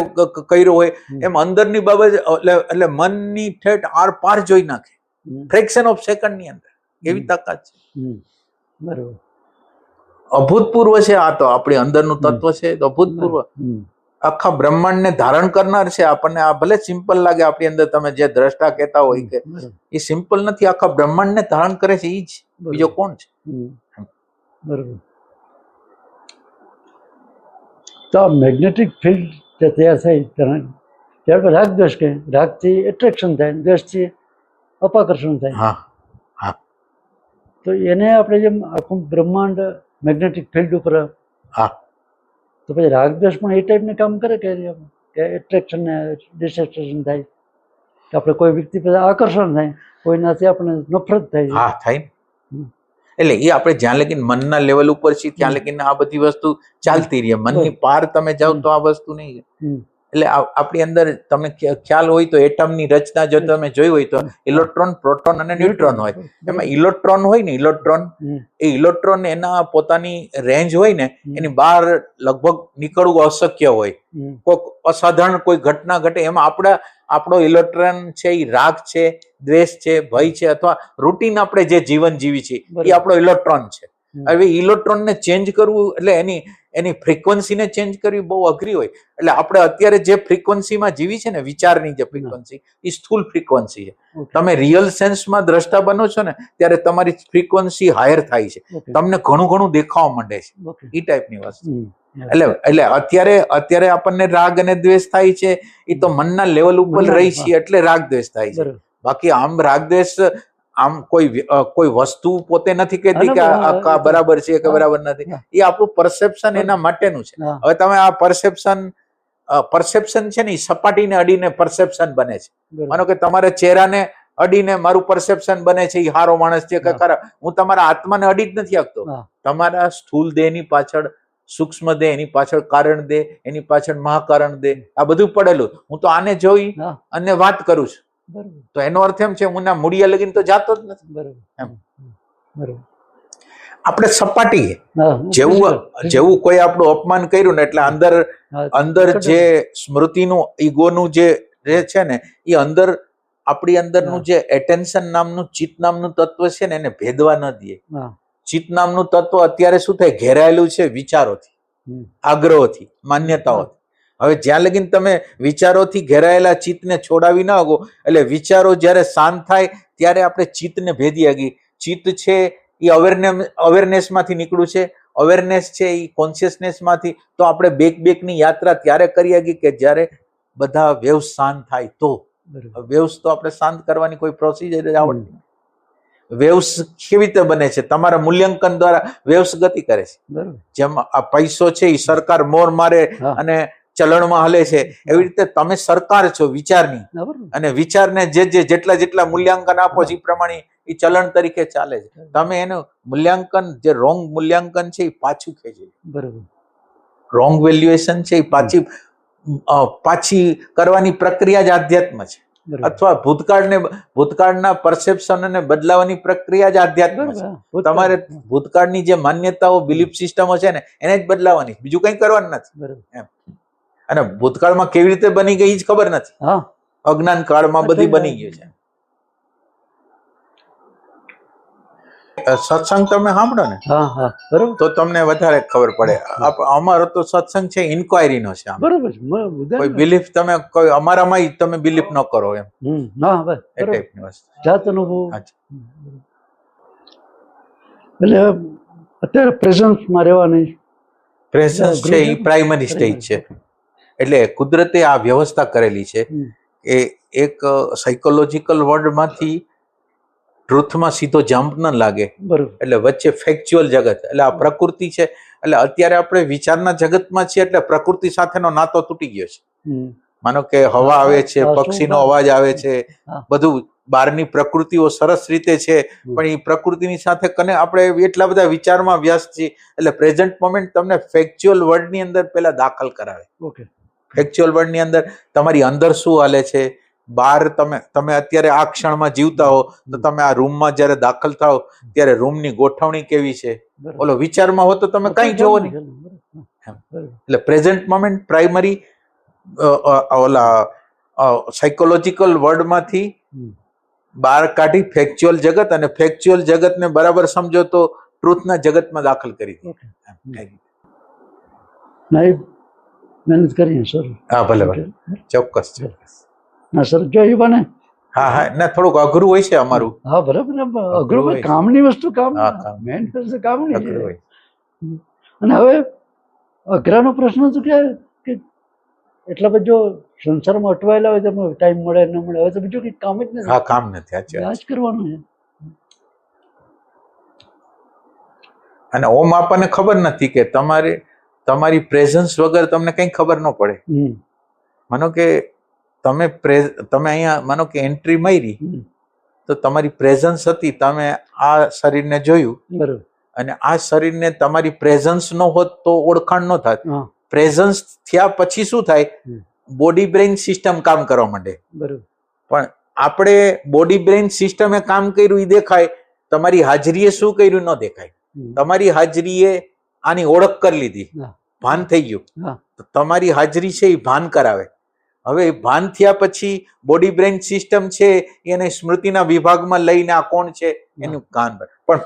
કર્યો હોય એમ અંદરની બાબત એટલે મનની ઠેઠ આર પાર જોઈ નાખે ફ્રેક્શન ઓફ સેકન્ડ ની અંદર. એવી તાકાત છે. બરોબર. અભૂતપૂર્વ છે. આ તો આપણી અંદરનું તત્વ છે તો અભૂતપૂર્વ આખા બ્રહ્માંડને ધારણ કરનાર છે. આપણને આ ભલે સિમ્પલ લાગે આપણી અંદર, તમે જે દ્રષ્ટા કહેતા હોય કે એ સિમ્પલ નથી, આખા બ્રહ્માંડને ધારણ કરે છે. એ જ બીજો કોણ છે? બરોબર. તો આ મેગ્નેટિક ફિલ્ડ જે તૈયાર થઈ ત્યારબાદ રાગ દ્વેષ કહે. રાગથી એટ્રેક્શન થાય, દ્વેષથી અપાકર્ષણ થાય. હા હા તો એને આપણે જેમ આખું બ્રહ્માંડ મેગ્નેટિક ફિલ્ડ ઉપર, હા. તો પછી રાગ દ્વેષ પણ એ ટાઈપનું કામ કરે કે એટ્રેક્શન ને ડિસએટ્રેક્શન થાય, કે આપણે કોઈ વ્યક્તિ પાસે આકર્ષણ થાય, કોઈનાથી આપણે નફરત થાય. હા થાય ને. એટલે એ આપણે જ્યાં લગીન મનના લેવલ ઉપર છીએ ત્યાં લગીન આ બધી વસ્તુ ચાલતી રહે. મનની પાર તમે જાઓ તો આ વસ્તુ નહીં. એટલે આપણી અંદર તમને ખ્યાલ હોય તો એટમની રચના જો તમે જોઈ હોય તો ઇલેક્ટ્રોન, પ્રોટોન અને ન્યુટ્રોન હોય. એમાં ઇલેક્ટ્રોન હોય ને, ઇલેક્ટ્રોન એ ઇલેક્ટ્રોન એના પોતાની રેન્જ હોય ને એની બહાર લગભગ નીકળવું અશક્ય હોય. કોઈક અસાધારણ કોઈ ઘટના ઘટે એમાં આપણો ઇલેક્ટ્રોન છે એ રાગ છે, દ્વેષ છે, ભય છે, અથવા રૂટીન આપણે જે જીવન જીવી છીએ એ આપણો ઇલેક્ટ્રોન છે. હવે ઇલેક્ટ્રોનને ચેન્જ કરવું એટલે એની ફ્રીક્વન્સીને ચેન્જ કરવી બહુ અઘરી હોય. એટલે આપણે અત્યારે જે ફ્રીક્વન્સીમાં જીવી છે ને, વિચારની જે ફ્રીક્વન્સી એ સ્થૂલ ફ્રીક્વન્સી છે. તમે રિયલ સેન્સમાં દ્રષ્ટા બનો છો ને ત્યારે તમારી ફ્રીક્વન્સી હાયર થાય છે, તમને ઘણું ઘણું દેખાવા માંડે છે. એ ટાઈપની વસ્તુ. એટલે અત્યારે આપણને રાગ અને દ્વેષ થાય છે એ તો મનના લેવલ ઉપર રહી છે એટલે રાગ દ્વેષ થાય છે. બાકી આમ રાગ દ્વેષ આમ કોઈ વસ્તુ પોતે નથી કહેતી કે આ બરાબર છે કે બરાબર નથી. એ આપણું પરસેપ્શન એના માટેનું છે. હવે તમે આ પરસેપ્શન છે ને એ સપાટીને અડીને પરસેપ્શન બને છે. માનો કે તમારા ચહેરાને અડીને મારું પરસેપ્શન બને છે એ સારો માણસ છે કે ખરાબ. હું તમારા આત્માને અડી જ નથી શકતો. તમારા સ્થૂળ દેહની પાછળ સૂક્ષ્મ દેહ, એની પાછળ કારણ દેહ, એની પાછળ મહાકારણ દેહ, આ બધું પડેલું. હું તો આને જોઈ અને વાત કરું છું. તો એનો અર્થ એમ છે હું ના મૂળિયા લગીને તો જાતો જ નથી. આપણે સપાટી જેવું કોઈ આપણું અપમાન કર્યું ને એટલે અંદર જે સ્મૃતિનું ઈગોનું જે છે ને એ અંદર આપણી અંદરનું જે એટેન્શન નામનું ચિત્ત નામનું તત્વ છે ને એને ભેદવા ન દે. ચિત્ત નામનું તત્વ અત્યારે શું થાય, ઘેરાયેલું છે વિચારોથી, આગ્રહોથી, માન્યતાઓથી. હવે જ્યાં લગીને તમે વિચારોથી ઘેરાયેલા ચિત્તને છોડાવી ના શકો, એટલે વિચારો જ્યારે શાંત થાય ત્યારે આપણે ચિત્તને ભેદી આગી. ચિત્ત છે એ અવેરનેસ માંથી નીકળ્યું છે, અવેરનેસ છે એ કોન્શિયસનેસ માંથી. તો આપણે બેકની યાત્રા ત્યારે કરી આગી કે જ્યારે બધા વેવ્સ શાંત થાય. તો વેવ્સ તો આપણે શાંત કરવાની કોઈ પ્રોસિજર જ આવડતી. વેવ્સ કેવી રીતે બને છે? તમારા મૂલ્યાંકન દ્વારા વેવ્સ ગતિ કરે છે. જેમ આ પૈસો છે એ સરકાર મોર મારે અને ચલણમાં હલે છે, એવી રીતે તમે સરકાર છો વિચારની, અને વિચારને જેટલા મૂલ્યાંકન આપો છો એ પ્રમાણે એ ચલણ તરીકે ચાલે છે. તમે એનું મૂલ્યાંકન, જે રોંગ મૂલ્યાંકન છે એ પાછું ખેંચે. રોંગ વેલ્યુએશન છે એ પાછી કરવાની પ્રક્રિયા જ આધ્યાત્મ છે. અથવા ભૂતકાળના પરસેપ્શનને બદલાવાની પ્રક્રિયા જ આધ્યાત્મ છે. તમારે ભૂતકાળની જે માન્યતાઓ, બિલીફ સિસ્ટમો છે ને એને જ બદલાવાની, બીજું કંઈ કરવાનું નથી. એમ અને ભૂતકાળમાં કેવી રીતે બની ગઈ જ ખબર નથી. હા અજ્ઞાન કાળમાં બધી બની ગયું છે. સત્સંગ તમે સાંભળો ને હા હા બરોબર તો તમને વધારે ખબર પડે. અમારો તો સત્સંગ છે ઇન્ક્વાયરી નો છે. આમ બરોબર છે કોઈ બિલીફ તમે કોઈ અમારામાં તમે બિલીફ ન કરો એમ હા બસ એ બરોબર ટાઈપની વસ્તુ. જાત અનુભવ. અચ્છા. એટલે અત્યારે પ્રેઝન્સમાં રહેવાની પ્રેઝન્સ છે એ પ્રાઇમરી સ્ટેજ છે. એટલે કુદરતે આ વ્યવસ્થા કરેલી છે એ એક સાયકોલોજીકલ વર્ડમાંથી ટ્રુથમાં સીધો જમ્પ ન લાગે. બરોબર એટલે વચ્ચે ફેક્ચ્યુઅલ જગત એટલે આ પ્રકૃતિ છે. એટલે અત્યારે આપણે વિચારના જગતમાં છીએ એટલે પ્રકૃતિ સાથેનો નાતો તૂટી ગયો છે. માનો કે હવા આવે છે, પક્ષીનો અવાજ આવે છે, બધું બહારની પ્રકૃતિઓ સરસ રીતે છે, પણ એ પ્રકૃતિની સાથે કને આપણે એટલા બધા વિચારમાં વ્યસ્ત છીએ એટલે પ્રેઝન્ટ મોમેન્ટ તમને ફેક્ચ્યુઅલ વર્લ્ડની અંદર પહેલા દાખલ કરાવે. ઓકે ફેક્ચ્યુઅલ વર્લ્ડની અંદર તમારી અંદર શું હાલે છે, બહાર તમે અત્યારે આ ક્ષણમાં જીવતા હો તો તમે આ રૂમમાં જ્યારે દાખલ થાઓ ત્યારે રૂમની ગોઠવણી કેવી છે, ઓલો વિચારમાં હો તો તમે કઈ જોવો નહીં. એટલે પ્રેઝન્ટ મોમેન્ટ પ્રાઇમરી ઓલા સાયકોલોજીકલ વર્ડમાંથી બહાર કાઢી ફેક્ચ્યુઅલ જગત, અને ફેક્ચ્યુઅલ જગતને બરાબર સમજો તો ટ્રુથના જગતમાં દાખલ કરી દે. મહેનત કરીએ સર. હા ભલે ભલે ચોક્કસ ચોક્કસ. ના સર જો એ બને. હા હા ના થોડુંક અઘરું હોય છે અમારું. હા બરાબર અઘરું કામની વસ્તુ કામ મેન વસ્તુ કામની અઘરું હોય. અને હવે અઘરાનો પ્રશ્ન તો કે એટલા બધો સંસારમાં અટવાયેલા હોય તો ટાઈમ મળે ન મળે, હવે તો બીજું કંઈ કામ જ નથી. હા કામ નથી. આ જ કરવાનું છે. અને ઓમ આપણને ખબર નથી કે તમારી પ્રેઝન્સ વગર તમને કઈ ખબર ન પડે. માનો કે તમે અહીંયા માનો કે એન્ટ્રી મારી તો તમારી પ્રેઝન્સ હતી, તમે આ શરીરને જોયું બરોબર, અને આ શરીરને તમારી પ્રેઝન્સ ન હોત તો ઓળખાણ ન થાત. પ્રેઝન્સ થયા પછી શું થાય, બોડી બ્રેઇન સિસ્ટમ કામ કરવા માંડે. બરોબર. પણ આપણે બોડી બ્રેઇન સિસ્ટમે કામ કર્યું એ દેખાય, તમારી હાજરીએ શું કર્યું ન દેખાય. તમારી હાજરીએ આની ઓળખ કરી લીધી, ભાન થઈ ગયું. તમારી હાજરી છે એ ભાન કરાવે. હવે ભાન થયા પછી બોડી બ્રેઇન સિસ્ટમ છે એને સ્મૃતિના વિભાગમાં લઈને આ કોણ છે એનું જ્ઞાન. પણ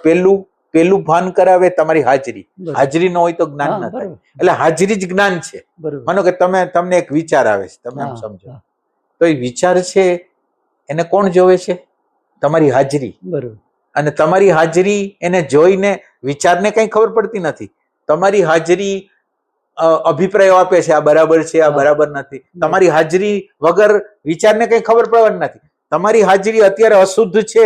પેલું ભાન કરાવે તમારી હાજરી. હાજરી ન હોય તો જ્ઞાન ના થાય. એટલે હાજરી જ જ્ઞાન છે. માનો કે તમને એક વિચાર આવે છે, તમે એમ સમજો તો એ વિચાર છે એને કોણ જોવે છે? તમારી હાજરી. અને તમારી હાજરી એને જોઈને વિચારને કઈ ખબર પડતી નથી. તમારી હાજરી અભિપ્રાયો આપે છે, આ બરાબર છે, આ બરાબર નથી. તમારી હાજરી વગર વિચારને કઈ ખબર પડવાની નથી. તમારી હાજરી અત્યારે અશુદ્ધ છે,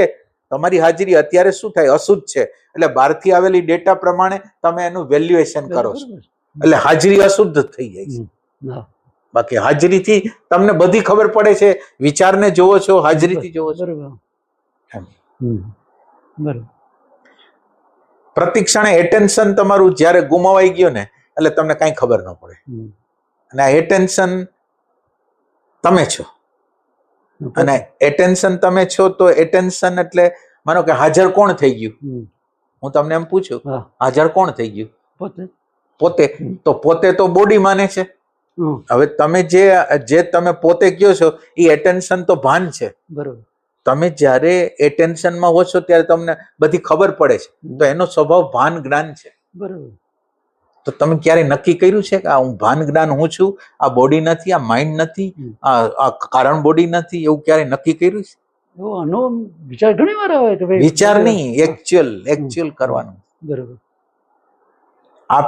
તમારી હાજરી અત્યારે શું થાય, અશુદ્ધ છે. એટલે બહારથી આવેલી ડેટા પ્રમાણે તમે એનું વેલ્યુએશન કરો છો, એટલે હાજરી અશુદ્ધ થઈ જાય છે. બાકી હાજરીથી તમને બધી ખબર પડે છે. વિચારને જોવો છો, હાજરીથી જોવો છો. પ્રતિક્ષણે એટેન્શન તમારું જયારે ગુમાવાઈ ગયો ને એટલે તમને કઈ ખબર ન પડે. અને આ એટેન્શન તમે છો. અને એટેન્શન તમે છો તો એટેન્શન એટલે માનો કે હાજર કોણ થઈ ગયું? હું તમને એમ પૂછું, હાજર કોણ થઈ ગયું? પોતે. તો પોતે તો બોડી માને છે. હવે તમે જે તમે પોતે કયો છો એ એટેન્શન તો ભાન છે. બરોબર. તમે જ્યારે એટેન્શનમાં હો છો ત્યારે તમને બધી ખબર પડે છે, તો એનો સ્વભાવ ભાન જ્ઞાન છે. બરોબર. તો તમે ક્યારે નક્કી કર્યું છે કે આ હું ભાન જ્ઞાન હું છું, આ બોડી નથી, આ માઇન્ડ નથી, આ કારણ બોડી નથી, એવું ક્યારે નક્કી કર્યું છે? આનો વિચાર ઘણી વાર આવે કે વિચાર નહીં, એકચ્યુઅલ કરવાનું. બરોબર. આ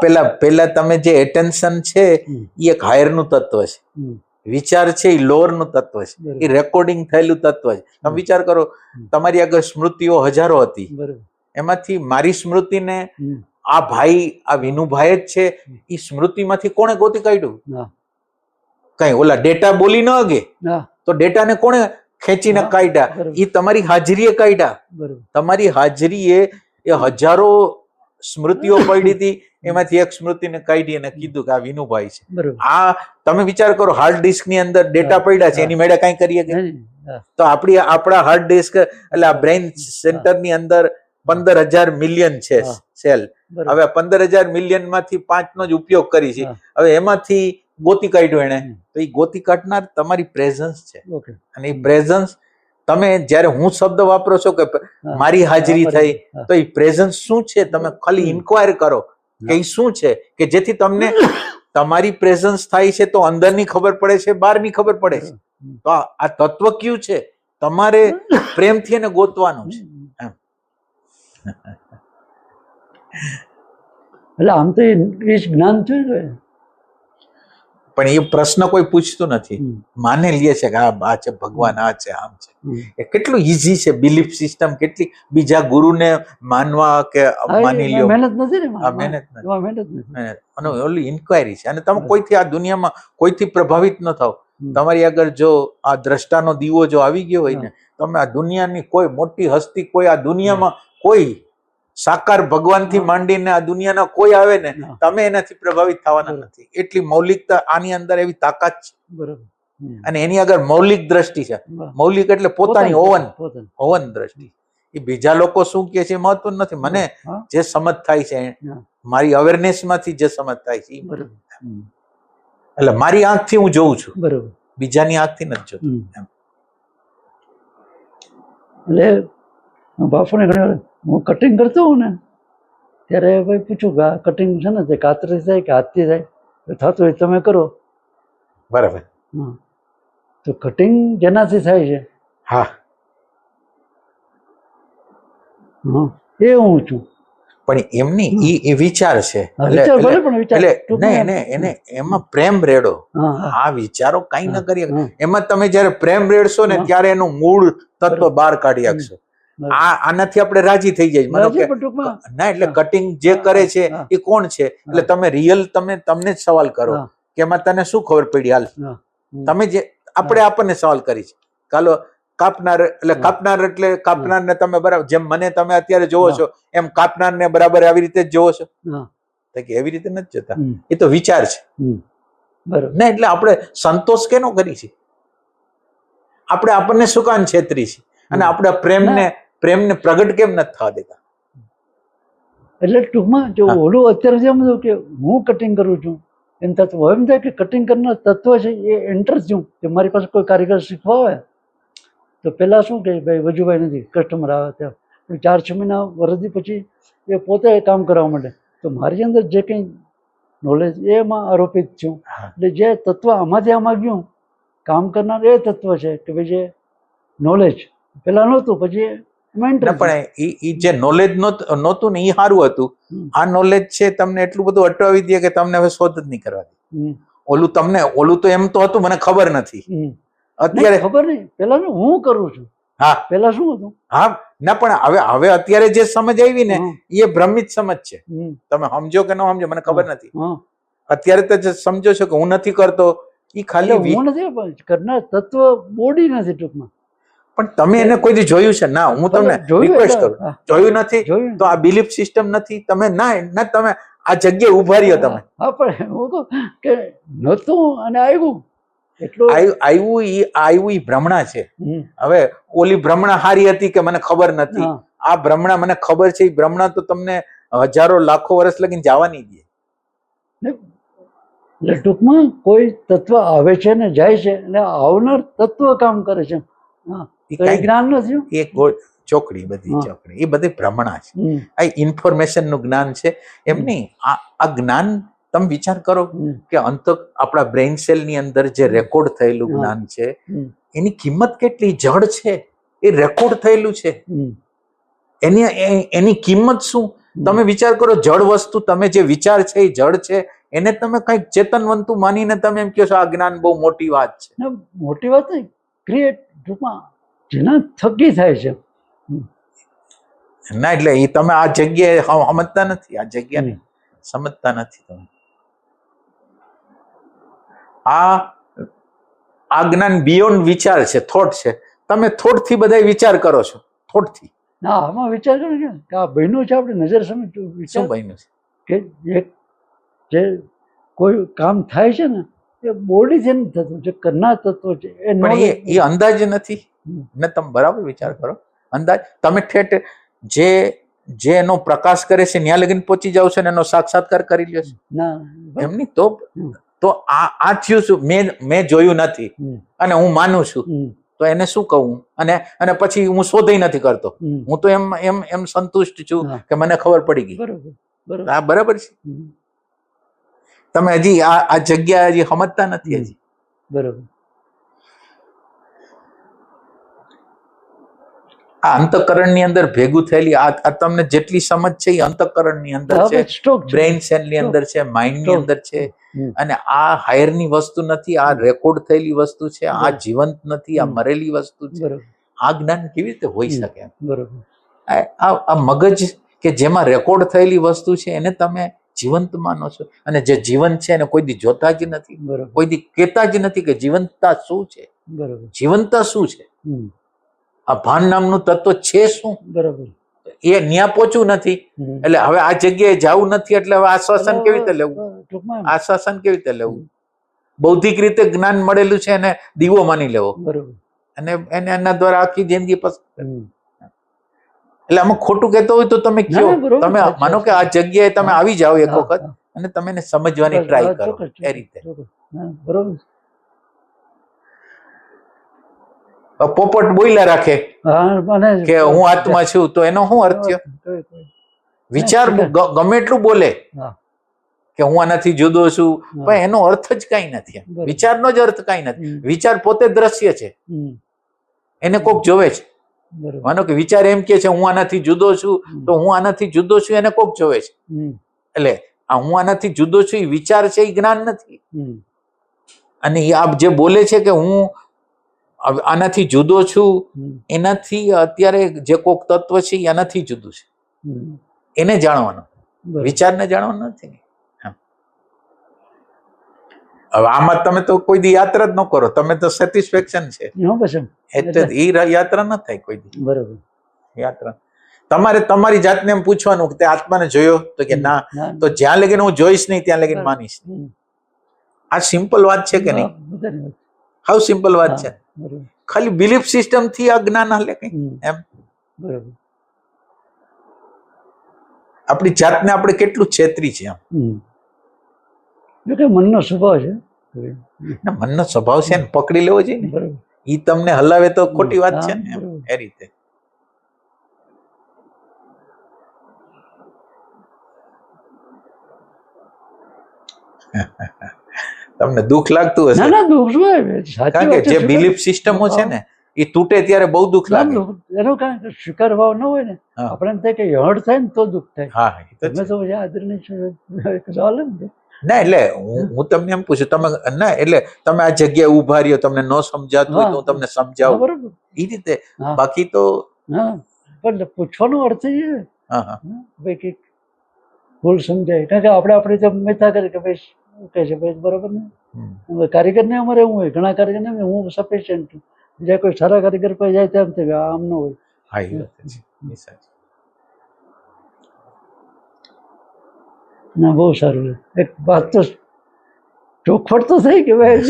પેલા તમે જે એટેન્શન છે એ એક હાયર નું તત્વ છે. વિચાર છે એ લોઅર નું તત્વ છે, એ રેકોર્ડિંગ થયેલું તત્વ છે. તમે વિચાર કરો, તમારી આગળ સ્મૃતિઓ હજારો હતી, એમાંથી મારી સ્મૃતિને આ ભાઈ, આ વિનુભાઈ જ છે, એ સ્મૃતિમાંથી કોણે ગોતી કાઢ્યું? કઈ ઓલા ડેટા બોલી ન અગે તો ડેટાને કોણે ખેંચીને કાઢ્યા? એ તમારી હાજરીએ કાઢ્યા. તમારી હાજરીએ એ હજારો સ્મૃતિઓ પડી હતી, એમાંથી એક સ્મૃતિને કાઢી અને કીધું કે આ વિનુભાઈ છે. આ તમે વિચાર કરો, હાર્ડ ડિસ્ક ની અંદર ડેટા પડ્યા છે, એની મેળે કઈ કરીએ કે? તો આપણા હાર્ડ ડિસ્ક એટલે આ બ્રેઇન સેન્ટર ની અંદર 15,000 મિલિયન છે સેલ. હવે 15,000 મિલિયન માંથી 5 નો જ ઉપયોગ કરી છે. હવે એમાંથી ગોતી કાઢ્યો એને, તો એ ગોતી કાઢનાર તમારી પ્રેઝન્સ છે. ઓકે. અને એ પ્રેઝન્સ તમે જ્યારે હું શબ્દ વાપરો છો કે હા. મારી હાજરી થઈ, હા. તો એ પ્રેઝન્સ શું છે તમે ખાલી ઇન્ક્વાયર કરો કે એ શું છે, કે જેથી તમને તમારી પ્રેઝન્સ થાય છે તો અંદરની ખબર પડે છે, બહારની ખબર પડે છે. તો આ તત્વ કયું છે તમારે પ્રેમથી એને ગોતવાનું છે. એટલે આમ તો એ જ જ્ઞાન થયું ને. પણ એ પ્રશ્ન કોઈ પૂછતું નથી, માને લે છે કે આ છે ભગવાન, આ છે આમ છે. એ કેટલું ઈઝી છે બિલીફ સિસ્ટમ, કેટલી બીજા ગુરુને માનવા કે માની લ્યો. મહેનત નથી ને આ મહેનત નથી. એમાં મહેનત નથી. મહેનત અને ઓલી ઇન્ક્વાયરી છે. અને તમે કોઈથી આ દુનિયામાં કોઈથી પ્રભાવિત ન થાવ. તમારી આગળ જો આ દ્રષ્ટાનો દીવો જો આવી ગયો હોય ને, તમે આ દુનિયાની કોઈ મોટી હસ્તી, કોઈ આ દુનિયામાં કોઈ સાકાર ભગવાનથી માંડીને આ દુનિયાના કોઈ આવે ને, તમે એનાથી પ્રભાવિત થવાના નથી. એટલી મૌલિકતા આની અંદર, એવી તાકાત છે. બરાબર. અને એની આગળ મૌલિક દ્રષ્ટિ છે. મૌલિક એટલે પોતાની ઓવન દ્રષ્ટિ. એ બીજા લોકો શું કહે છે મહત્વ નથી. મને જે સમજ થાય છે, મારી અવેરનેસ માંથી જે સમજ થાય છે, એટલે મારી આંખથી હું જોઉં છું, બરાબર, બીજાની આંખથી નથી જોતો. એટલે બાપુને ઘણી વાર હું કટિંગ કરતો હોઉં ને, ત્યારે ભાઈ પૂછું કે આ કટિંગ છે ને તે કાતરી થાય કે હાથથી થાય, થતું હોય તમે કરો. બરાબર. તો કટિંગ જેનાથી થાય છે, હા, એ હું છું. પણ એમની એ વિચાર છે, વિચાર ભલે પણ વિચાર, એટલે એને એમાં પ્રેમ રેડો. આ વિચારો કઈ ન કરીએ. એમાં તમે જયારે પ્રેમ રેડશો ને, ત્યારે એનું મૂળ તત્વ બહાર કાઢી આપશો. આનાથી આપણે રાજી થઈ જાય. માનો કે ના, એટલે કટિંગ જે કરે છે એ કોણ છે, એટલે તમે રિયલ તમને જ સવાલ કરો કે એમાં તને શું ખબર પડી. હાલ તમે જે આપણને સવાલ કરી છે, ચાલો કાપનાર, એટલે કાપનાર ને તમે બરાબર, જેમ મને તમે અત્યારે જોવો છો એમ કાપનાર ને બરાબર આવી રીતે જ જોવો છો. કે એવી રીતે નથી જોતા, એ તો વિચાર છે. ના, એટલે આપણે સંતોષ કેનો કરી છે? આપણે આપણને શું કામ છેતરી છે? અને આપણે પ્રેમને પ્રગટ કેમ નથી થવા દેતા? એટલે ટૂંકમાં જો ઓલું અત્યારે જેમ કે હું કટિંગ કરું છું, એમ થતું એમ થાય કે કટિંગ કરનાર તત્વ છે એ એન્ટર થયું કે મારી પાસે કોઈ કારીગર શીખવા આવે તો પેલા શું કે ભાઈ વજુભાઈ નથી, કસ્ટમર આવે ત્યાં 4-6 મહિના વર્ષથી પછી એ પોતે કામ કરવા માંડે, તો મારી અંદર જે કંઈ નોલેજ એમાં આરોપિત થયું. એટલે જે તત્વ આમાંથી આમાં ગયું, કામ કરનાર એ તત્વ છે કે ભાઈ જે નોલેજ પેલા નહોતું, પછી પણ એ જે નોલેજ નહોતું ને એ સારું હતું. આ નોલેજ છે તમને એટલું બધું અટવાવી દે કે તમને હવે શોધ જ નહીં કરવા દે. ઓલું તો એમ તો હતું, મને ખબર નથી. અત્યારે ખબર નહીં, પેલા હું કરું છું. હા, પેલા શું હતું? હા, ના, પણ હવે અત્યારે જે સમજ આવી ને એ ભ્રમિત સમજ છે. તમે સમજો કે ન સમજો મને ખબર નથી. અત્યારે તો જે સમજો છો કે હું નથી કરતો, એ ખાલી હું નથી કરનાર તત્વ, બોડી નથી ટૂંકમાં. પણ તમે એને કોઈ જોયું છે? ના, હું તમને રિક્વેસ્ટ કરું, જોયું નથી તો આ બિલીફ સિસ્ટમ નથી. તમે ના તમે આ જગ્યાએ ઉભા રહ્યો. તમે હા, પણ હું કહું કે નહોતું અને આવ્યું. આવ્યું એ ભ્રમણા છે. હવે ઓલી ભ્રમણા હારી હતી કે મને ખબર નથી. આ ભ્રમણા મને ખબર છે. એ ભ્રમણા તો તમને હજારો લાખો વર્ષ લગીને જવા નહીં દે. એટલે ટૂંકમાં કોઈ તત્વ આવે છે ને જાય છે, અને આવનાર તત્વ કામ કરે છે. જ્ઞાન નથી, એક ચોકડી, બધી ચોકડી, એ બધી ભ્રમણા છે. આ ઇન્ફોર્મેશન નું જ્ઞાન છે. એમ નહીં, આ જ્ઞાન તમે વિચાર કરો કે આપણા બ્રેઇન સેલ ની અંદર જે રેકોર્ડ થયેલું જ્ઞાન છે, એની કિંમત કેટલી જડ છે. એ રેકોર્ડ થયેલું છે, એની કિંમત શું? તમે વિચાર કરો, જડ વસ્તુ, તમે જે વિચાર છે એ જડ છે, એને તમે કઈક ચેતનવંતુ માનીને તમે એમ કહો છો આ જ્ઞાન બહુ મોટી વાત છે. મોટી વાત નહીં, ક્રિએટ ટૂંકમાં જેના થકી થાય છે. ના, એટલે એ તમે આ જગ્યાએ સમજતા નથી. આ જગ્યાને સમજતા નથી તમે. આ જ્ઞાન બિયોન્ડ વિચાર છે, થોટ છે. તમે થોટ થી બધા વિચાર કરો છો, થોટ થી. ના, આમાં વિચાર કરો કે આ બહેનું છે, આપણે નજર સામે શું બહેનું છે કે જે કોઈ કામ થાય છે ને એ બોડી થી નથી થતું, જે કરનાર તત્વ છે એ અંદાજ નથી ને. તમે બરાબર વિચાર કરો, અંદાજ. તમે ઠેઠ જે એનો પ્રકાશ કરે છે ત્યાં લગીને પહોંચી જાવ છો ને એનો સાક્ષાત્કાર કરી લ્યો છો. ના, એમની તો તો આ થયું શું, મેં જોયું નથી હમ, અને હું માનું છું, હમ, તો એને શું કહું? અને પછી હું શોધઈ નથી કરતો, હમ. હું તો એમ સંતુષ્ટ છું હા. કે મને ખબર પડી ગઈ. બરોબર બરોબર. આ બરાબર છે. હમ, તમે હજી આ જગ્યા હજી સમજતા નથી હજી. બરોબર. આ અંતઃકરણની અંદર ભેગું થયેલી આ તમને જેટલી સમજ છે એ અંતઃકરણની અંદર છે, સ્ટ્રોક બ્રેઇન સેલની અંદર છે, માઇન્ડની અંદર છે. અને આ હાયરની વસ્તુ નથી, આ રેકોર્ડ થયેલી વસ્તુ છે, આ જીવંત નથી, આ મરેલી વસ્તુ છે. બરોબર આ જ્ઞાન કેવી રીતે હોઈ શકે? બરોબર. આ મગજ કે જેમાં રેકોર્ડ થયેલી વસ્તુ છે એને તમે જીવંત માનો છો, અને જે જીવંત છે એને કોઈ દી જોતા જ નથી, બરોબર કોઈ દી કહેતા જ નથી કે જીવંતતા શું છે, બરોબર. જીવંતતા શું છે, હમ, આ ભાન નામનું તત્વ છે શું, બરોબર. એ ન્યા પહોંચવું નથી. હમ. એટલે હવે આ જગ્યાએ જવું નથી, એટલે હવે આશ્વાસન કેવી રીતે લેવું? ટૂંકમાં આશ્વાસન કેવી રીતે લેવું? બૌદ્ધિક રીતે જ્ઞાન મળેલું છે એને દીવો માની લેવો, બરોબર. અને એના દ્વારા આખી જિંદગી પસાર. હમ. એટલે આમાં ખોટું કહેતો હોય તો તમે ના, કયો, ના, બરોબર. તમે માનો કે આ જગ્યાએ તમે હા. આવી જાઓ એક હા, વખત હા. અને તમે એને સમજવાની બસ, ટ્રાય હા, કરો ચોક્કસ, એ રીતે. ચોક્કસ. હા, બરોબર. પોપટ બોલ્યા રાખે હા, અને કે હું આત્મા છું, તો એનો શું અર્થ થયો? કોઈ. વિચાર ગમે એટલું બોલે હા. કે હું આનાથી જુદો છું, હા. પણ એનો અર્થ જ કઈ નથી. બરોબર. વિચારનો જ અર્થ કઈ નથી. હમ. વિચાર પોતે દ્રશ્ય છે, હમ, એને કોક જોવે છે. બરોબર. માનો કે વિચાર એમ કે છે હું આનાથી જુદો છું, હમ. તો હું આનાથી જુદો છું એને કોક જોવે છે. હમ, એટલે આ હું આનાથી જુદો છું એ વિચાર છે, એ જ્ઞાન નથી. હમ, અને એ આ જે બોલે છે કે હું આનાથી જુદો છું, હમ, એનાથી અત્યારે જે કોક તત્વ છે એ આનાથી જુદું છે, હમ. એને જાણવાનું, બરોબર. વિચારને જાણવાનું નથી. હા. હવે આમાં તમે તો કોઈ દી યાત્રા જ ન કરો, તમે તો સેટિસ્ફેક્શન છે, હા, બસ એમ. એટલે એ યાત્રા ન થાય કોઈ દી. બરોબર. યાત્રા તમારે તમારી જાતને એમ પૂછવાનું કે તે આત્માને જોયો, તો કે ના, ના, તો જ્યાં લગીને હું જોઈશ નહીં ત્યાં લગીને માનીશ. હમ. આ સિમ્પલ વાત છે કે નહીં? હા, બધાની વાત. હાવ સિમ્પલ વાત છે. હા, બરોબર. ખાલી બિલીફ સિસ્ટમ થી આ જ્ઞાન હાલે કઈ હમ, એમ. બરોબર. આપણી જાતને આપણે કેટલું છેતરી છે એમ. હમ. જો કે મનનો સ્વભાવ છે. ના, મનનો સ્વભાવ છે ને પકડી લેવો જોઈએ ને. બરોબર. ઈ તમને હલાવે તો ખોટી વાત હા, છે ને એમ. બરોબર. એ રીતે તમને દુઃખ લાગતું ના હશે, ના દુઃખ શું આવે? સાચી કારણ કે વાત છે. જે શું બિલીફ સિસ્ટમો છે ને એ તૂટે ત્યારે બહુ દુઃખ ના, લાગે. એનો કાંઈ સ્વીકાર ભાવ ન હોય ને, હા. આપણે એમ થાય કે હળ થાય ને તો દુઃખ થાય. હા, એ તો તમે છે. તો પછી આદરણીય છો, એક સવાલ જ ને. ના, એટલે હું તમને એમ પૂછું, તમે ના એટલે તમે આ જગ્યાએ ઉભા રહ્યો, તમને ન સમજાતું હોય તો હું તમને હા, સમજાવું બરોબર. એ રીતે. હા. બાકી તો હા, પણ પૂછવાનો અર્થ એ છે હા હા ભાઈ કે ભૂલ સમજાય, કારણ કે આપણે આપણી તો મિથ્યા કરી કે ભાઈ શું કહે છે ભાઈ બરોબર ને. હમ. કારીગરને અમારે એવું હોય, ઘણા કારીગરને હું સફિશિયન્ટ છું, બીજા કોઈ સારા કારીગર પાસે જાય તેમ થાય આમ ન હોય. હા, એ વાત છે. એ સાચી. ના, બહુ સારું છે. એક વાત તો ચોખવટ તો થઈ કે ભાઈ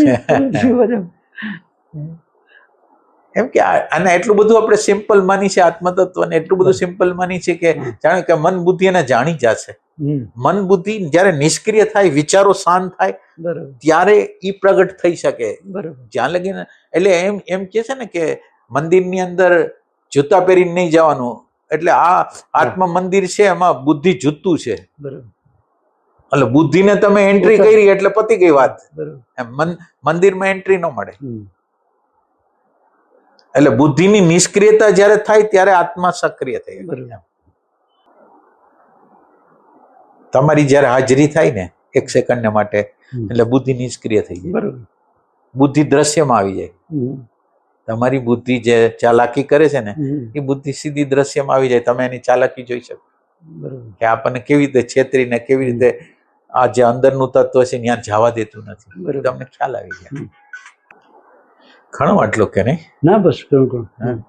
એમ કે આને એટલું બધું આપણે સિમ્પલ માની છે, આત્મતત્વને એટલું બધું સિમ્પલ માની છે કે જાણે કે મન બુદ્ધિ એને જાણી જશે. મન બુદ્ધિ જ્યારે નિષ્ક્રિય થાય, વિચારો શાંત થાય, બરોબર ત્યારે ઈ પ્રગટ થઈ શકે. બરોબર. જ્યાં લગીને એટલે એમ કે છે ને કે મંદિરની અંદર જૂતા પહેરીને નહીં જવાનું, એટલે આ આત્મ મંદિર છે એમાં બુદ્ધિ જૂતું છે, બરોબર એટલે બુદ્ધિને તમે એન્ટ્રી કરી એટલે પતી ગઈ વાત. બરોબર. એમ મંદિરમાં એન્ટ્રી ન મળે. હમ. એટલે બુદ્ધિની નિષ્ક્રિયતા જ્યારે થાય ત્યારે આત્મા સક્રિય થઈ જાય. બરોબર. તમારી જ્યારે હાજરી થાય ને એક સેકન્ડ માટે, હમ. એટલે બુદ્ધિ નિષ્ક્રિય થઈ જાય, બરોબર. બુદ્ધિ દ્રશ્યમાં આવી જાય. હમ. તમારી બુદ્ધિ જે ચાલાકી કરે છે ને હમ. એ બુદ્ધિ સીધી દ્રશ્યમાં આવી જાય. તમે એની ચાલાકી જોઈ શકો બરોબર. કે આપણને કેવી રીતે છેતરીને કેવી રીતે આ જે અંદરનું તત્વ છે ત્યાં જવા દેતું નથી. બરોબર. તમને ખ્યાલ આવી જાય. ઘણો આટલો કે નહીં? ના બસ ઘણું ઘણું.